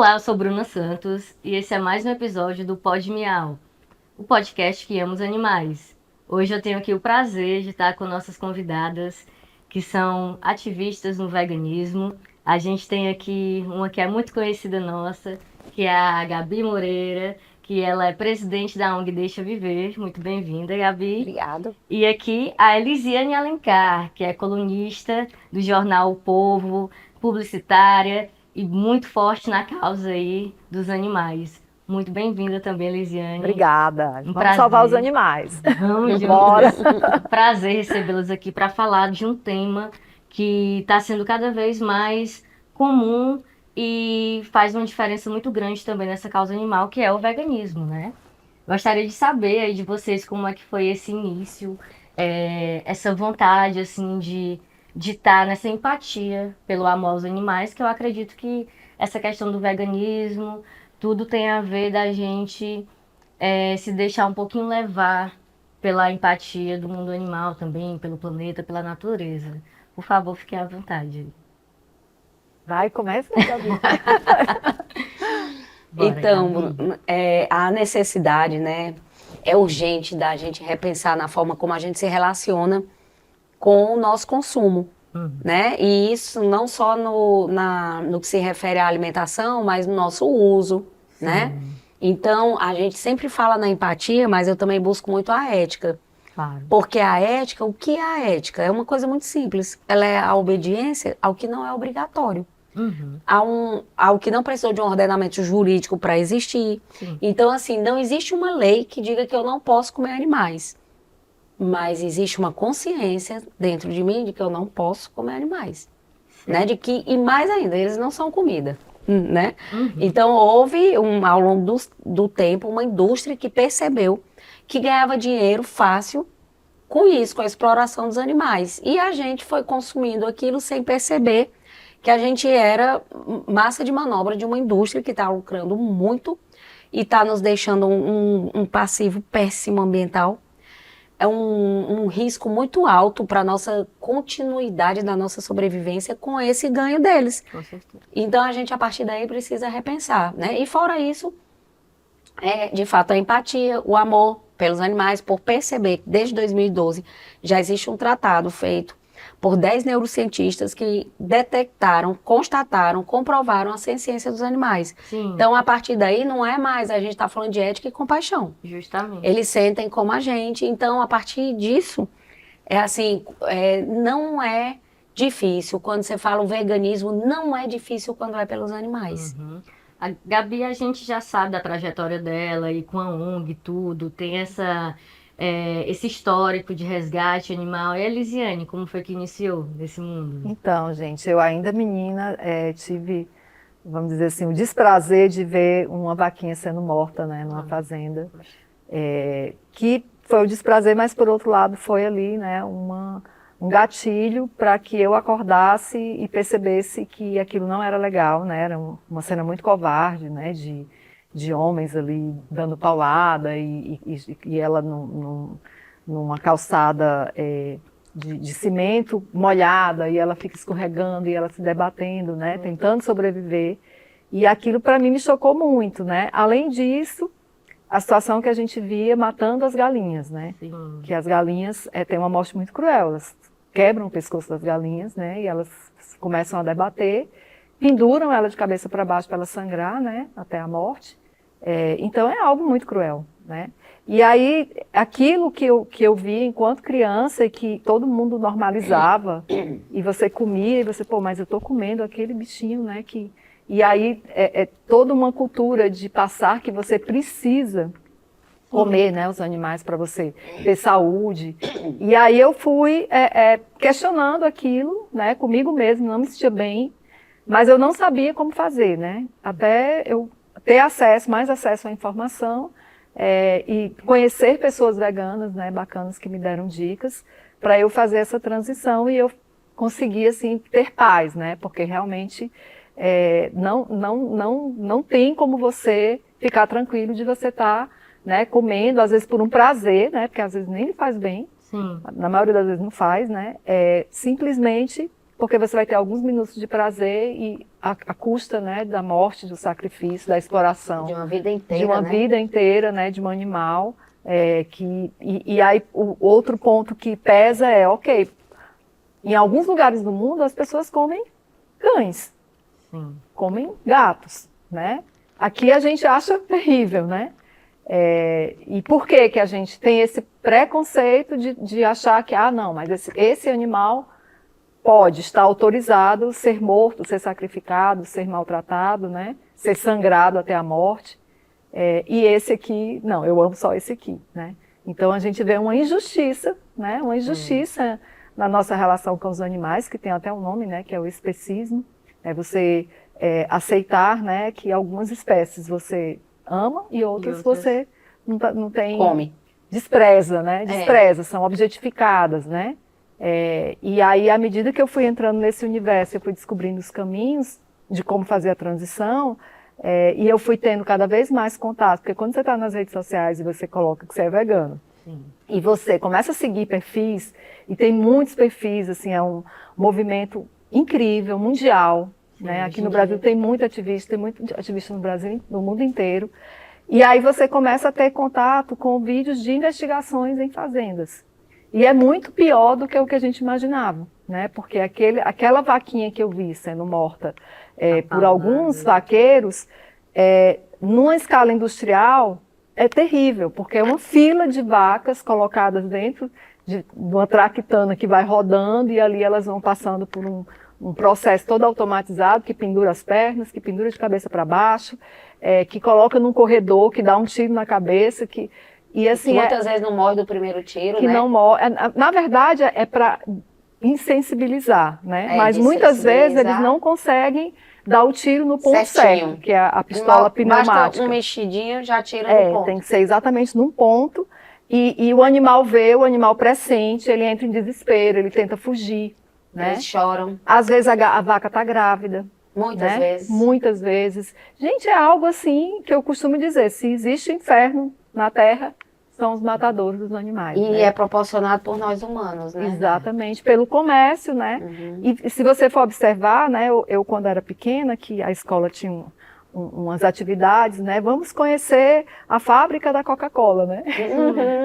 Olá, eu sou Bruna Santos e esse é mais um episódio do Pod Miau, o podcast que ama os animais. Hoje eu tenho aqui o prazer de estar com nossas convidadas que são ativistas no veganismo. A gente tem aqui uma que é muito conhecida nossa, que é a Gabi Moreira, que ela é presidente da ONG Deixa Viver. Muito bem-vinda, Gabi. Obrigada. E aqui a Elisiane Alencar, que é colunista do jornal O Povo, publicitária e muito forte na causa aí dos animais. Muito bem-vinda também, Elisiane. Obrigada. Um Vamos salvar os prazer. animais. Vamos Bora. juntas. Prazer recebê-las aqui para falar de um tema que está sendo cada vez mais comum e faz uma diferença muito grande também nessa causa animal, que é o veganismo, né? Gostaria de saber aí de vocês como é que foi esse início, essa vontade, assim, de estar nessa empatia pelo amor aos animais, que eu acredito que essa questão do veganismo, tudo tem a ver da gente se deixar um pouquinho levar pela empatia do mundo animal também, pelo planeta, pela natureza. Por favor, fiquem à vontade. Vai, começa, Gabi. Bora, Então, Gabi. a necessidade, né, é urgente da gente repensar na forma como a gente se relaciona com o nosso consumo, né? E isso não só no que se refere à alimentação, mas no nosso uso, né? Então, a gente sempre fala na empatia, mas eu também busco muito a ética. Claro. Porque a ética, o que é a ética? É uma coisa muito simples. Ela é a obediência ao que não é obrigatório. Uhum. Ao que não precisou de um ordenamento jurídico para existir. Sim. Então, assim, não existe uma lei que diga que eu não posso comer animais. Mas existe uma consciência dentro de mim de que eu não posso comer animais. Né? E mais ainda, eles não são comida. Né? Uhum. Então, houve, ao longo do tempo, uma indústria que percebeu que ganhava dinheiro fácil com isso, com a exploração dos animais. E a gente foi consumindo aquilo sem perceber que a gente era massa de manobra de uma indústria que está lucrando muito e está nos deixando um passivo péssimo ambiental. É um risco muito alto para a nossa continuidade da nossa sobrevivência com esse ganho deles. Com certeza. Então a gente, a partir daí, precisa repensar, né? E fora isso, de fato, a empatia, o amor pelos animais, por perceber que desde 2012 já existe um tratado feito por 10 neurocientistas que detectaram, constataram, comprovaram a ciência dos animais. Sim. Então, a partir daí, não é mais a gente está falando de ética e compaixão. Justamente. Eles sentem como a gente. Então, a partir disso, não é difícil. Quando você fala o veganismo, não é difícil quando é pelos animais. Uhum. A Gabi, a gente já sabe da trajetória dela e com a ONG e tudo, tem esse histórico de resgate animal. E a Elisiane, como foi que iniciou nesse mundo? Então, gente, eu ainda menina tive, vamos dizer assim, o desprazer de ver uma vaquinha sendo morta, né, numa fazenda. Que foi o desprazer, mas por outro lado foi ali, né, um gatilho para que eu acordasse e percebesse que aquilo não era legal, né, era uma cena muito covarde, né, de homens ali dando paulada e ela numa calçada de cimento molhada e ela fica escorregando e ela se debatendo, né, tentando sobreviver. E aquilo para mim me chocou muito, né. Além disso, a situação que a gente via matando as galinhas, né? Sim. Que as galinhas têm uma morte muito cruel, elas quebram o pescoço das galinhas, né? E elas começam a debater, penduram ela de cabeça para baixo para ela sangrar, né? Até a morte. Então é algo muito cruel, né? E aí, aquilo que eu vi enquanto criança e que todo mundo normalizava, e você comia, e você, pô, mas eu tô comendo aquele bichinho, né? E aí é toda uma cultura de passar que você precisa comer, né, os animais para você ter saúde. E aí eu fui questionando aquilo, né, comigo mesmo, não me sentia bem, mas eu não sabia como fazer, né, até eu ter mais acesso à informação e conhecer pessoas veganas, né, bacanas que me deram dicas para eu fazer essa transição e eu consegui, assim, ter paz, né, porque realmente não tem como você ficar tranquilo de você estar, né, comendo, às vezes por um prazer, né, porque às vezes nem lhe faz bem. Sim. Na maioria das vezes não faz, né, simplesmente porque você vai ter alguns minutos de prazer e à custa, né, da morte, do sacrifício, da exploração. De uma vida inteira, De uma né? vida inteira, né, de um animal. E aí o outro ponto que pesa é, ok, em alguns lugares do mundo as pessoas comem cães, Sim. comem gatos, né? Aqui a gente acha terrível, né? E por que que a gente tem esse preconceito de achar que, não, mas esse animal pode estar autorizado ser morto, ser sacrificado, ser maltratado, né? Ser sangrado até a morte. E esse aqui, não, eu amo só esse aqui, né? Então a gente vê uma injustiça, né? Uma injustiça na nossa relação com os animais, que tem até um nome, né? Que é o especismo. É você aceitar, né? Que algumas espécies você ama e outras você não tem... Come. Despreza, né? Despreza, são objetificadas, né? E aí, à medida que eu fui entrando nesse universo, eu fui descobrindo os caminhos de como fazer a transição, e eu fui tendo cada vez mais contato, porque quando você está nas redes sociais e você coloca que você é vegano, Sim. e você começa a seguir perfis, e tem muitos perfis, assim, é um movimento incrível, mundial, né? Aqui no Brasil tem muito ativista no Brasil, no mundo inteiro, e aí você começa a ter contato com vídeos de investigações em fazendas. E é muito pior do que o que a gente imaginava, né? Porque aquela vaquinha que eu vi sendo morta por alguns vaqueiros, numa escala industrial, é terrível, porque é uma fila de vacas colocadas dentro de uma traquitana que vai rodando e ali elas vão passando por um processo todo automatizado que pendura as pernas, que pendura de cabeça para baixo, que coloca num corredor, que dá um tiro na cabeça, e assim, muitas vezes não morre do primeiro tiro, que né? não morre. Na verdade, é para insensibilizar, né? Mas muitas vezes eles não conseguem dar o tiro no ponto certo, que é a pistola pneumática. Basta um mexidinho, já tira no ponto. Tem que ser exatamente num ponto. E o animal vê, o animal pressente, ele entra em desespero, ele tenta fugir, né? Eles choram. Às vezes a vaca está grávida. Muitas vezes. Muitas vezes. Gente, é algo assim que eu costumo dizer, se existe inferno na Terra, são os matadores dos animais. E é proporcionado por nós humanos, né? Exatamente, pelo comércio, né? E se você for observar, né, eu quando era pequena, que a escola tinha umas atividades, né? Vamos conhecer a fábrica da Coca-Cola, né?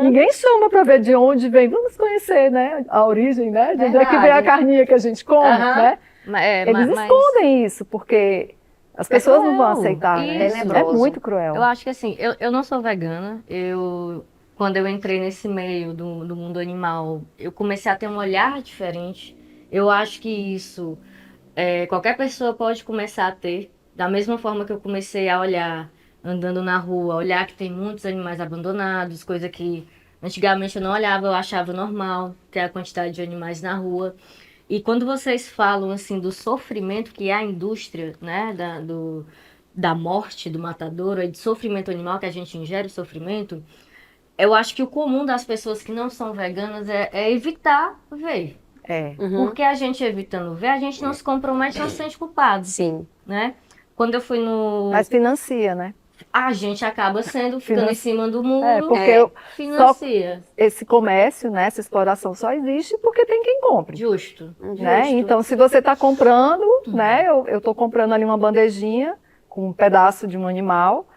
Ninguém chama para ver de onde vem, vamos conhecer, né? A origem, né? De onde é que vem a carninha que a gente come, né? Eles escondem isso, porque as pessoas não vão aceitar, né? É muito cruel. Eu acho que assim, eu não sou vegana, quando eu entrei nesse meio do mundo animal, eu comecei a ter um olhar diferente. Eu acho que isso qualquer pessoa pode começar a ter, da mesma forma que eu comecei a olhar, andando na rua, olhar que tem muitos animais abandonados, coisa que antigamente eu não olhava, eu achava normal ter a quantidade de animais na rua. E quando vocês falam assim do sofrimento que é a indústria, né, da morte do matadouro, de sofrimento animal, que a gente ingere o sofrimento, eu acho que o comum das pessoas que não são veganas é evitar ver. Porque a gente evitando ver, a gente não se compromete, não se sente culpado. Sim. Né? Quando eu fui Mas financia, né? A gente acaba ficando em cima do muro, porque financia. Esse comércio, né, essa exploração só existe porque tem quem compre. Justo. Né? Então, se você está comprando, né, eu estou comprando ali uma bandejinha com um pedaço de um animal,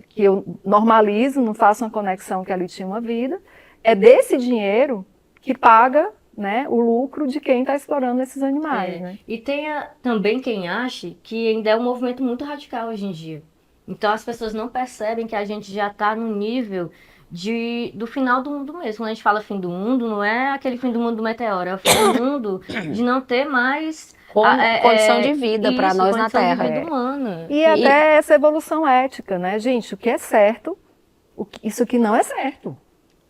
que eu normalizo, não faço uma conexão que ali tinha uma vida, é desse dinheiro que paga, né, o lucro de quem está explorando esses animais. Né? E tem também quem acha que ainda é um movimento muito radical hoje em dia. Então as pessoas não percebem que a gente já está no nível do final do mundo mesmo. Quando a gente fala fim do mundo, não é aquele fim do mundo do meteoro, é o fim do mundo de não ter mais condição de vida para nós na Terra. Condição de vida humana. E até essa evolução ética, né, gente? O que é certo, isso que não é certo.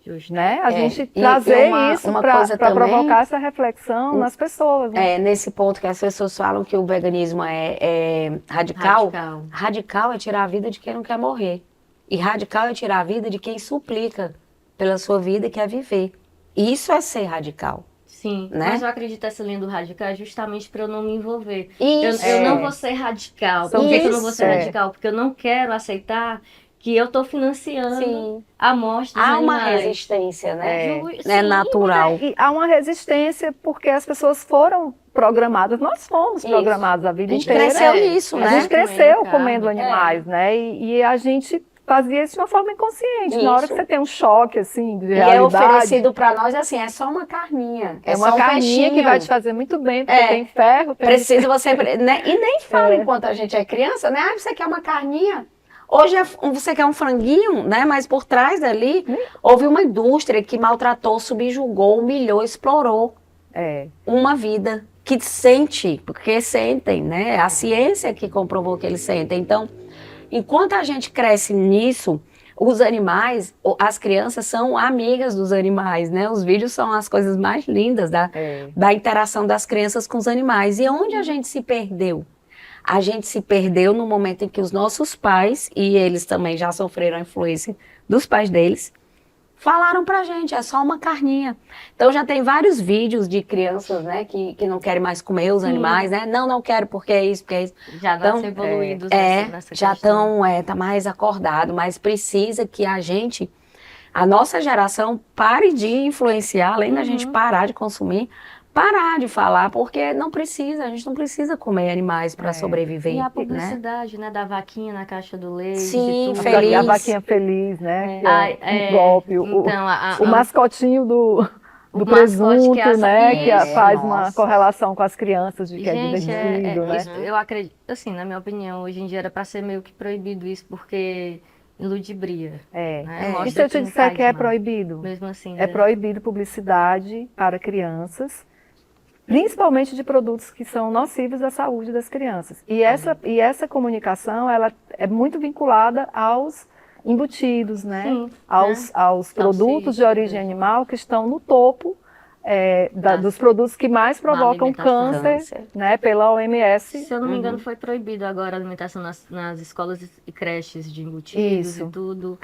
Justo. Né? A gente trazer isso para provocar essa reflexão nas pessoas. Né? Nesse ponto que as pessoas falam que o veganismo é radical. Radical é tirar a vida de quem não quer morrer. E radical é tirar a vida de quem suplica pela sua vida e quer viver. Isso é ser radical. Sim, né? Mas eu acredito essa linha do radical é justamente para eu não me envolver. Isso. Eu não vou ser radical. Por que eu não vou ser radical? Porque eu não quero aceitar que eu estou financiando Sim. a morte dos Há uma animais. resistência, né? Sim, É natural. E há uma resistência porque as pessoas foram programadas, nós fomos Isso. programados a A vida gente inteira. cresceu nisso, A né? gente cresceu Comendo comendo carne. animais, né? E a gente fazia isso de uma forma inconsciente. Na hora que Isso. você tem um choque, assim, de E é realidade, oferecido para nós assim, é só uma carninha, é só uma um carninha que peixinho. vai te fazer muito bem, porque É. tem ferro, tem... Precisa você, né? E nem fala enquanto a gente é criança, né? Ah, você quer uma carninha? Hoje você quer um franguinho, né? Mas por trás dali houve uma indústria que maltratou, subjugou, humilhou, explorou É. uma vida que sente, porque sentem, né? A ciência que comprovou que eles sentem. Então, enquanto a gente cresce nisso, os animais, as crianças são amigas dos animais, né? Os vídeos são as coisas mais lindas da interação das crianças com os animais. E onde a gente se perdeu? A gente se perdeu no momento em que os nossos pais, e eles também já sofreram a influência dos pais deles, falaram pra gente, é só uma carninha. Então já tem vários vídeos de crianças, né, que não querem mais comer os animais, né? Não, não quero porque é isso, porque é isso. Já Então, nasce evoluídos nessa já questão. estão, tá mais acordado, mas precisa que a nossa geração pare de influenciar, além da gente parar de consumir, parar de falar, porque não precisa, a gente não precisa comer animais para sobreviver, E a né? publicidade, né, da vaquinha na caixa do leite, Sim, de tudo. feliz. A vaquinha feliz, né? Que Ai, é um golpe. então, O mascotinho do o presunto, mascote que é né? Que Isso. faz uma Nossa. correlação com as crianças de que é Gente, divertido, né? isso, eu acredito, assim, na minha opinião, hoje em dia era para ser meio que proibido isso, porque ludibria. Né? E se eu te não disser faz que é mal. proibido? Mesmo assim, É né? proibido publicidade para crianças, principalmente de produtos que são nocivos à saúde das crianças. E essa comunicação, ela é muito vinculada aos embutidos, né? Sim, Aos produtos de origem animal que estão no topo dos produtos que mais provocam alimentação. câncer, né? Pela OMS. Se eu não me engano, foi proibido agora a alimentação nas escolas e creches de embutidos Isso. e tudo.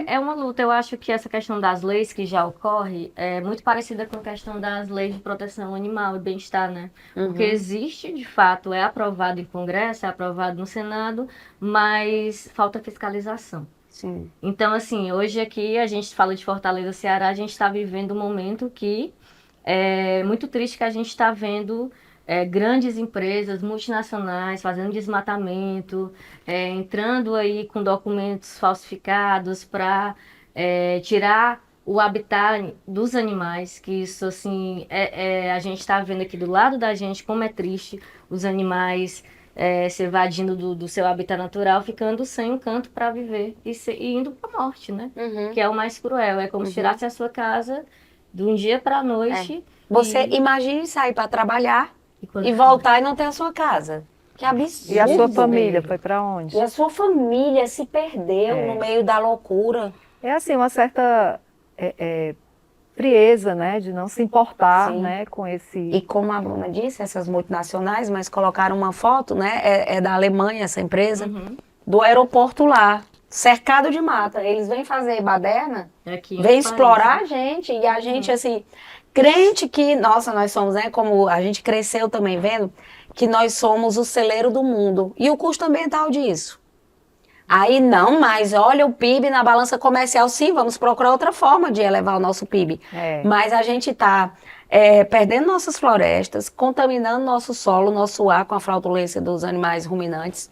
É uma luta. Eu acho que essa questão das leis que já ocorre é muito parecida com a questão das leis de proteção animal e bem-estar, né? Porque existe, de fato, é aprovado em Congresso, é aprovado no Senado, mas falta fiscalização. Sim. Então, assim, hoje aqui a gente fala de Fortaleza, Ceará, a gente está vivendo um momento que é muito triste que a gente está vendo grandes empresas multinacionais fazendo desmatamento, entrando aí com documentos falsificados para tirar o habitat dos animais, que isso, assim, a gente está vendo aqui do lado da gente como é triste os animais se evadindo do seu habitat natural, ficando sem um canto para viver e indo para a morte, né? Que é o mais cruel. É como se tirasse a sua casa de um dia para a noite. Você imagine sair para trabalhar quando e voltar e não ter a sua casa. Que absurdo. E a sua família foi para onde? E a sua família se perdeu no meio da loucura. É assim, uma certa frieza, né, de não se importar, Sim. né, com esse... E como a Bruna disse, essas multinacionais, mas colocaram uma foto, né, é da Alemanha essa empresa, do aeroporto lá, cercado de mata. Eles vêm fazer baderna, vêm explorar a gente, e a gente, assim, crente que, nossa, nós somos, né, como a gente cresceu também vendo, que nós somos o celeiro do mundo. E o custo ambiental disso? Aí não, mas olha o PIB na balança comercial, sim, vamos procurar outra forma de elevar o nosso PIB. Mas a gente está perdendo nossas florestas, contaminando nosso solo, nosso ar com a fraudulência dos animais ruminantes,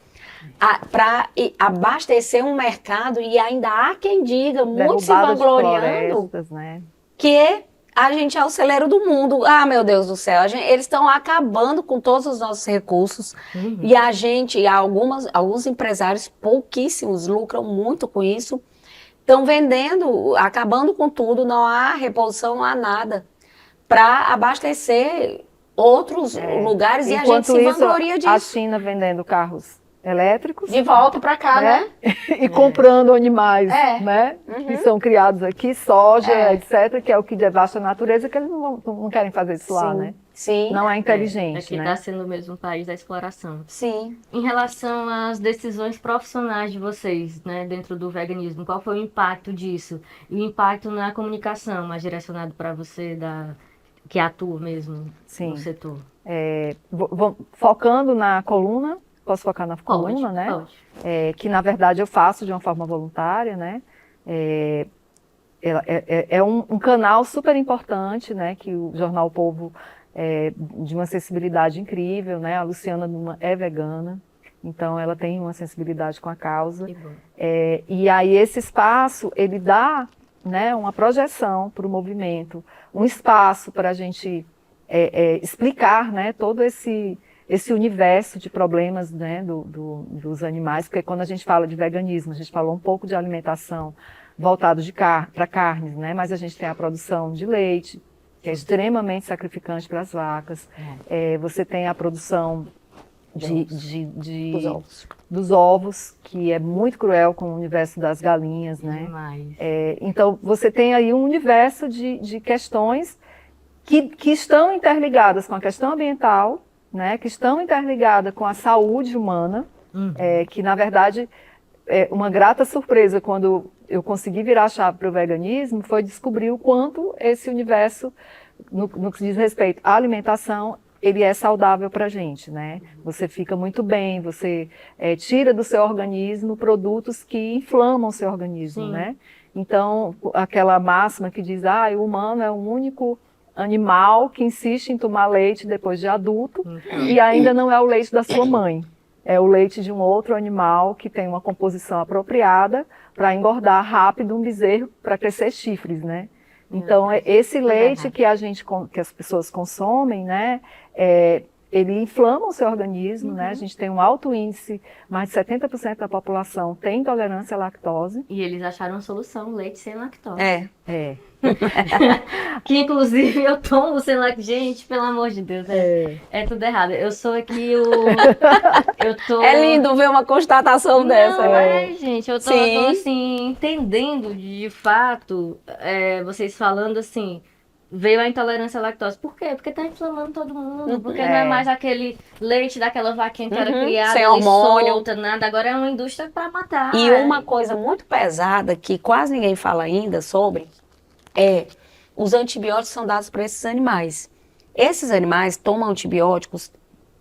para abastecer um mercado, e ainda há quem diga, muito se vangloriando, né? que a gente é o celeiro do mundo. Ah, meu Deus do céu, eles estão acabando com todos os nossos recursos. E a gente, alguns empresários, pouquíssimos, lucram muito com isso, estão vendendo, acabando com tudo, não há reposição, não há nada, para abastecer outros lugares. Enquanto e a gente se vangloria disso. A China vendendo carros elétricos. De volta para cá, né? E comprando animais, né? Que são criados aqui, soja, etc., que é o que devasta a natureza, que eles não querem fazer isso lá, né? Sim. Não é inteligente, aqui né? está sendo o mesmo país da exploração. Sim. Em relação às decisões profissionais de vocês, né, dentro do veganismo, qual foi o impacto disso? E o impacto na comunicação, mais direcionado para você, que atua mesmo no setor? Focando na coluna, Posso focar na Pode, coluna, né? pode. Que na verdade eu faço de uma forma voluntária, né? É um canal super importante, né? Que o Jornal O Povo de uma sensibilidade incrível, né? A Luciana é vegana, então ela tem uma sensibilidade com a causa. Que bom. E aí esse espaço, ele dá, né, uma projeção para o movimento, um espaço para a gente explicar, né, todo esse universo de problemas, né, dos animais, porque quando a gente fala de veganismo, a gente falou um pouco de alimentação voltado para carnes, né, mas a gente tem a produção de leite, que é extremamente sacrificante para as vacas. Você tem a produção Os ovos. dos ovos, que é muito cruel com o universo das galinhas, né? Demais. Então, você tem aí um universo de questões que estão interligadas com a questão ambiental, né? Que estão interligadas com a saúde humana, que, na verdade, uma grata surpresa quando eu consegui virar a chave para o veganismo foi descobrir o quanto esse universo, no que diz respeito à alimentação, ele é saudável para a gente, né? Você fica muito bem, você tira do seu organismo produtos que inflamam o seu organismo, Sim. né? Então, aquela máxima que diz, o humano é o único animal que insiste em tomar leite depois de adulto e ainda não é o leite da sua mãe. É o leite de um outro animal que tem uma composição apropriada para engordar rápido um bezerro para crescer chifres, né? Então, esse leite que que as pessoas consomem, né, ele inflama o seu organismo, né? A gente tem um alto índice, mais de 70% da população tem intolerância à lactose. E eles acharam uma solução, leite sem lactose. Que inclusive eu tomo sem lactose. Gente, pelo amor de Deus, é tudo errado. Eu sou aqui É lindo ver uma constatação dessa. Gente, eu tô Sim. assim, entendendo de fato, vocês falando assim, veio a intolerância à lactose. Por quê? Porque tá inflamando todo mundo. Porque não é mais aquele leite daquela vaquinha que era criada sem ali hormônio. solta, nada. Agora é uma indústria para matar. E uma coisa muito pesada que quase ninguém fala ainda sobre os antibióticos são dados para esses animais. Esses animais tomam antibióticos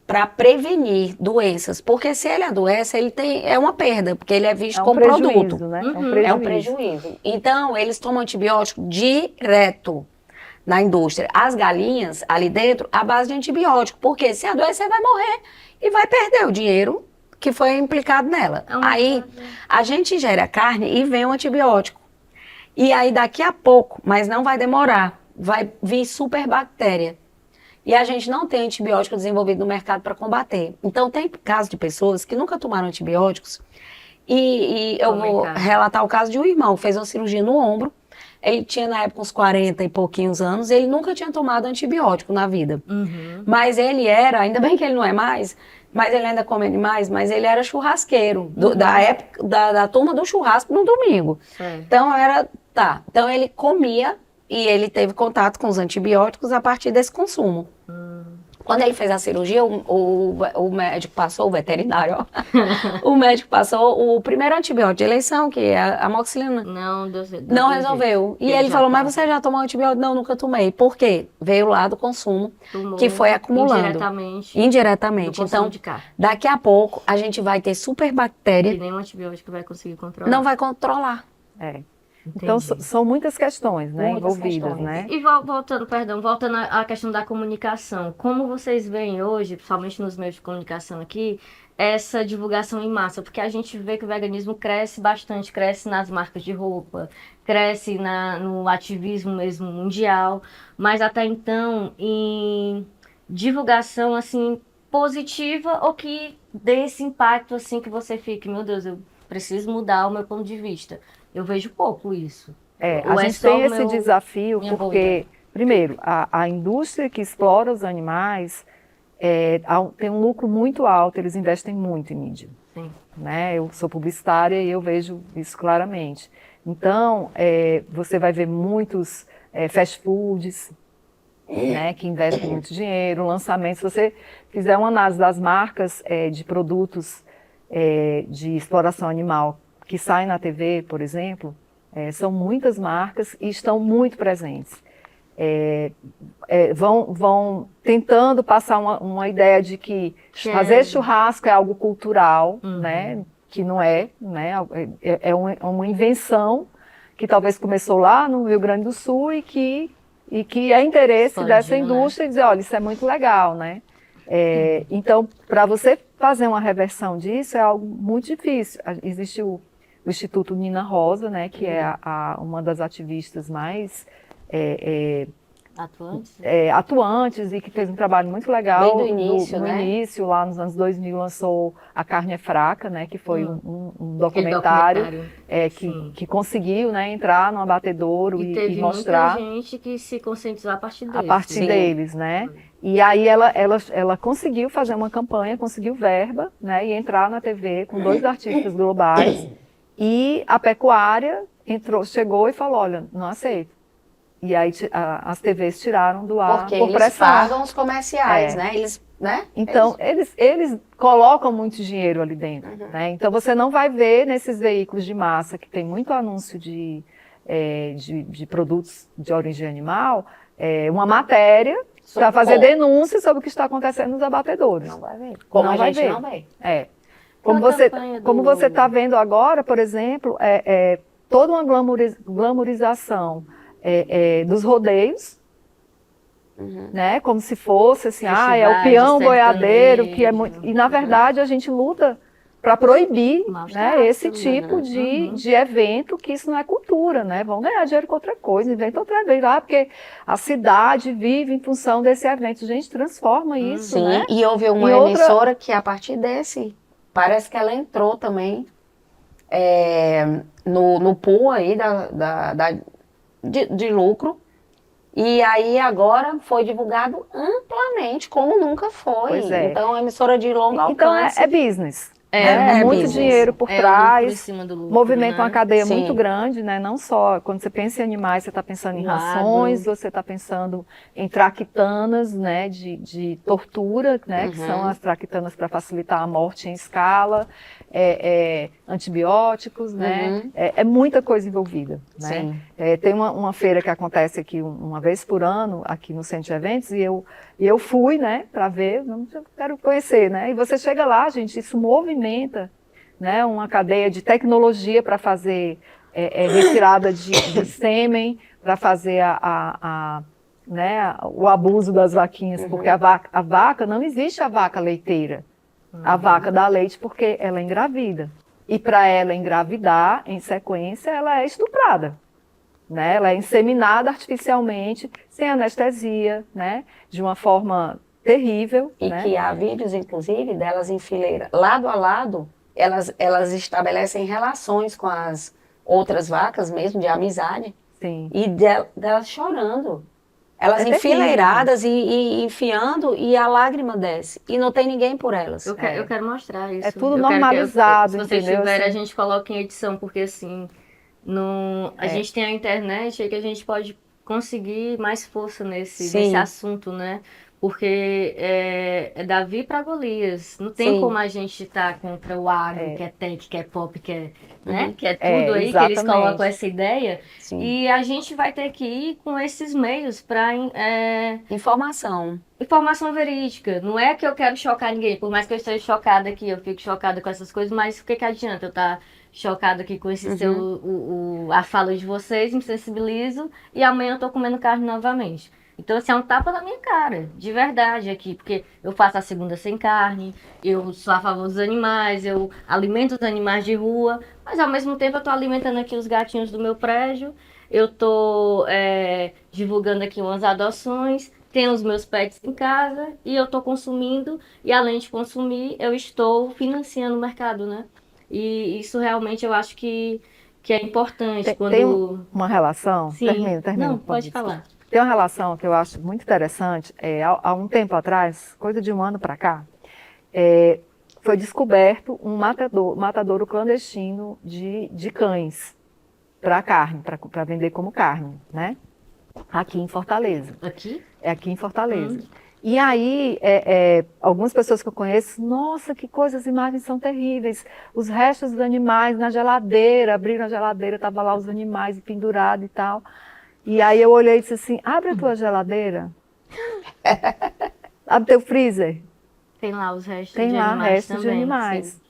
para prevenir doenças, porque se ele adoece, é uma perda, porque ele é visto como produto. Né? É um prejuízo. Então, eles tomam antibiótico direto na indústria. As galinhas, ali dentro, à base de antibiótico, porque se adoecer, vai morrer e vai perder o dinheiro que foi implicado nela. Aí, a gente ingere a carne e vem o antibiótico. E aí, daqui a pouco, mas não vai demorar, vai vir superbactéria. E a gente não tem antibiótico desenvolvido no mercado para combater. Então, tem casos de pessoas que nunca tomaram antibióticos. E eu vou relatar o caso de um irmão, fez uma cirurgia no ombro. Ele tinha, na época, uns 40 e pouquinhos anos. Ele nunca tinha tomado antibiótico na vida. Mas ele era, ainda bem que ele não é mais, mas ele ainda come animais, mas ele era churrasqueiro. Da época, da turma do churrasco no domingo. Então, Então, ele comia e ele teve contato com os antibióticos a partir desse consumo. Quando ele fez a cirurgia, o médico passou, o veterinário, ó, o médico passou o primeiro antibiótico de eleição, que é a amoxicilina. Não resolveu. E ele falou, mas você já tomou antibiótico? Não, nunca tomei. Por quê? Veio lá do consumo, que foi acumulando. Indiretamente. Então, daqui a pouco, a gente vai ter superbactéria. E nenhum antibiótico vai conseguir controlar. Não vai controlar. Então, são muitas questões, né, envolvidas, né? E voltando à questão da comunicação, como vocês veem hoje, principalmente nos meios de comunicação aqui, essa divulgação em massa? Porque a gente vê que o veganismo cresce bastante, cresce nas marcas de roupa, cresce no ativismo mesmo mundial, mas até então, em divulgação, assim, positiva ou que dê esse impacto, assim, que você fique, meu Deus, eu preciso mudar o meu ponto de vista. Eu vejo pouco isso. A gente tem esse desafio porque, primeiro, a indústria que explora os animais tem um lucro muito alto, eles investem muito em mídia. Sim. Né? Eu sou publicitária e eu vejo isso claramente. Então, você vai ver muitos fast foods, né, que investem muito dinheiro, lançamentos. Se você fizer uma análise das marcas de produtos de exploração animal que saem na TV, por exemplo, são muitas marcas e estão muito presentes. vão tentando passar uma ideia de que fazer churrasco é algo cultural, né? Que não é, né? É uma invenção que talvez começou lá no Rio Grande do Sul e que é interesse Expandiu, dessa indústria, dizer, olha, isso é muito legal, né? Então, para você fazer uma reversão disso é algo muito difícil. Existe o Instituto Nina Rosa, né? Que é uma das ativistas mais atuantes e que fez um trabalho muito legal. Bem do início, no né? início, lá nos anos 2000, lançou A Carne é Fraca, né? Que foi um documentário que conseguiu, né, entrar no abatedouro e mostrar muita gente que se conscientizou a partir deles. a partir deles, né? E aí ela conseguiu fazer uma campanha, conseguiu verba, né? E entrar na TV com 2 artistas globais. E a pecuária chegou e falou, olha, não aceito. E aí as TVs tiraram do ar porque por eles pressão. pagam os comerciais, né? Eles, né? Então, eles colocam muito dinheiro ali dentro, né? Então, você não vai ver nesses veículos de massa, que tem muito anúncio de produtos de origem animal, uma matéria para fazer denúncia sobre o que está acontecendo nos abatedouros. Não vai ver. Como a gente não vê. Como você está vendo agora, por exemplo, toda uma glamorização dos rodeios, né? Como se fosse assim, é o peão boiadeiro, que é muito... E na verdade a gente luta para proibir, né, esse tipo de evento, que isso não é cultura, né? Vão ganhar dinheiro com outra coisa, inventa outra vez lá, porque a cidade vive em função desse evento. A gente transforma isso, Sim, né? E houve uma emissora que a partir desse, parece que ela entrou também no pool aí de lucro. E aí agora foi divulgado amplamente, como nunca foi. Pois é. Então, a emissora de longo alcance. Então é business. É muito business. dinheiro por trás, lucro, movimenta né? uma cadeia Sim. muito grande, né? Não só quando você pensa em animais, você está pensando em rações, você está pensando em traquitanas, né? De tortura, né? Que são as traquitanas para facilitar a morte em escala, antibióticos, né? É muita coisa envolvida, né? Sim. Tem uma feira que acontece aqui uma vez por ano, aqui no Centro de Eventos, e eu fui, né, para ver, eu quero conhecer, né? E você chega lá, gente, isso movimenta, né, uma cadeia de tecnologia para fazer retirada de sêmen, para fazer né, o abuso das vaquinhas, porque a vaca, não existe a vaca leiteira. A vaca dá leite porque ela é engravida. E para ela engravidar, em sequência, ela é estuprada. Né? Ela é inseminada artificialmente, sem anestesia, né? De uma forma terrível. E né? que há vídeos, inclusive, delas em fileira, lado a lado, elas estabelecem relações com as outras vacas mesmo, de amizade. Sim. E delas chorando. Elas enfileiradas e enfiando, e a lágrima desce. E não tem ninguém por elas. Eu quero mostrar isso. É tudo normalizado, se vocês entendeu? tiverem, Assim, a gente coloca em edição, porque assim, a gente tem a internet aí que a gente pode conseguir mais força nesse assunto, né? Porque é Davi para Golias. Não tem como a gente estar contra o agro, que é tech, que é pop, que é, né? Que é tudo aí, que eles colocam essa ideia. Sim. E a gente vai ter que ir com esses meios para informação verídica. Não é que eu quero chocar ninguém, por mais que eu esteja chocada aqui, eu fico chocada com essas coisas, mas o que adianta eu estar chocada aqui com esse a fala de vocês, me sensibilizo e amanhã eu tô comendo carne novamente. Então, assim, é um tapa na minha cara, de verdade aqui, porque eu faço a segunda sem carne, eu sou a favor dos animais, eu alimento os animais de rua, mas ao mesmo tempo eu tô alimentando aqui os gatinhos do meu prédio, eu tô divulgando aqui umas adoções, tenho os meus pets em casa e eu tô consumindo, e além de consumir, eu estou financiando o mercado, né? E isso realmente eu acho que é importante. Tem uma relação? Sim. Termina. Não, pode falar. Tem uma relação que eu acho muito interessante. Há um tempo atrás, coisa de um ano para cá, foi descoberto um matadouro clandestino de cães para carne, para vender como carne, né? Aqui em Fortaleza. Aqui? É aqui em Fortaleza. E aí, algumas pessoas que eu conheço, nossa, que coisa, as imagens são terríveis. Os restos dos animais na geladeira, abriram a geladeira, tava lá os animais pendurados e tal. E aí eu olhei e disse assim, abre a tua geladeira, abre teu freezer, Tem lá os restos tem de lá animais restos de também, animais. sim.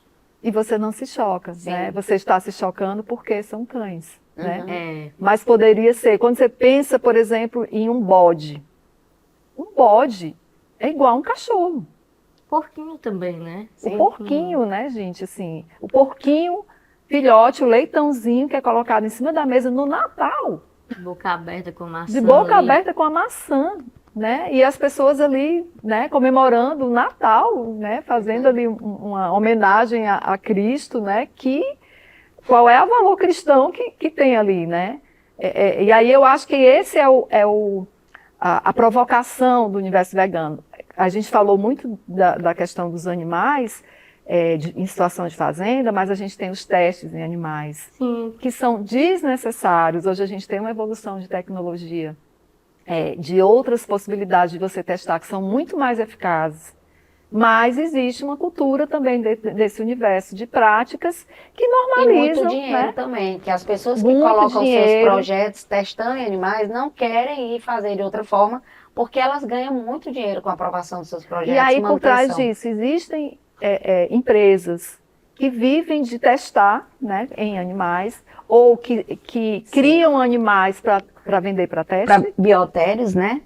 E você não se choca, né? Você está se chocando porque são cães, né? É, Mas poderia ser, quando você pensa, por exemplo, em um bode é igual a um cachorro. porquinho também, né? O porquinho, né, gente, assim, o porquinho, filhote, o leitãozinho que é colocado em cima da mesa no Natal, De boca aberta com maçã de boca ali. aberta com a maçã, né? E as pessoas ali, né, comemorando o Natal, né, fazendo ali uma homenagem a Cristo, né, qual é o valor cristão que tem ali, né? E aí eu acho que esse a provocação do universo vegano. A gente falou muito da questão dos animais em situação de fazenda, mas a gente tem os testes em animais, Sim, que são desnecessários. Hoje a gente tem uma evolução de tecnologia, de outras possibilidades de você testar, que são muito mais eficazes. Mas existe uma cultura também desse universo de práticas que E normalizam, muito dinheiro né? também, que as pessoas que Muito colocam seus dinheiro. projetos testando em animais não querem ir fazer de outra forma, porque elas ganham muito dinheiro com a aprovação dos seus projetos. E aí, por trás manutenção. disso, existem empresas que vivem de testar, né, em animais, ou que criam animais para vender para teste. Para biotérios, né?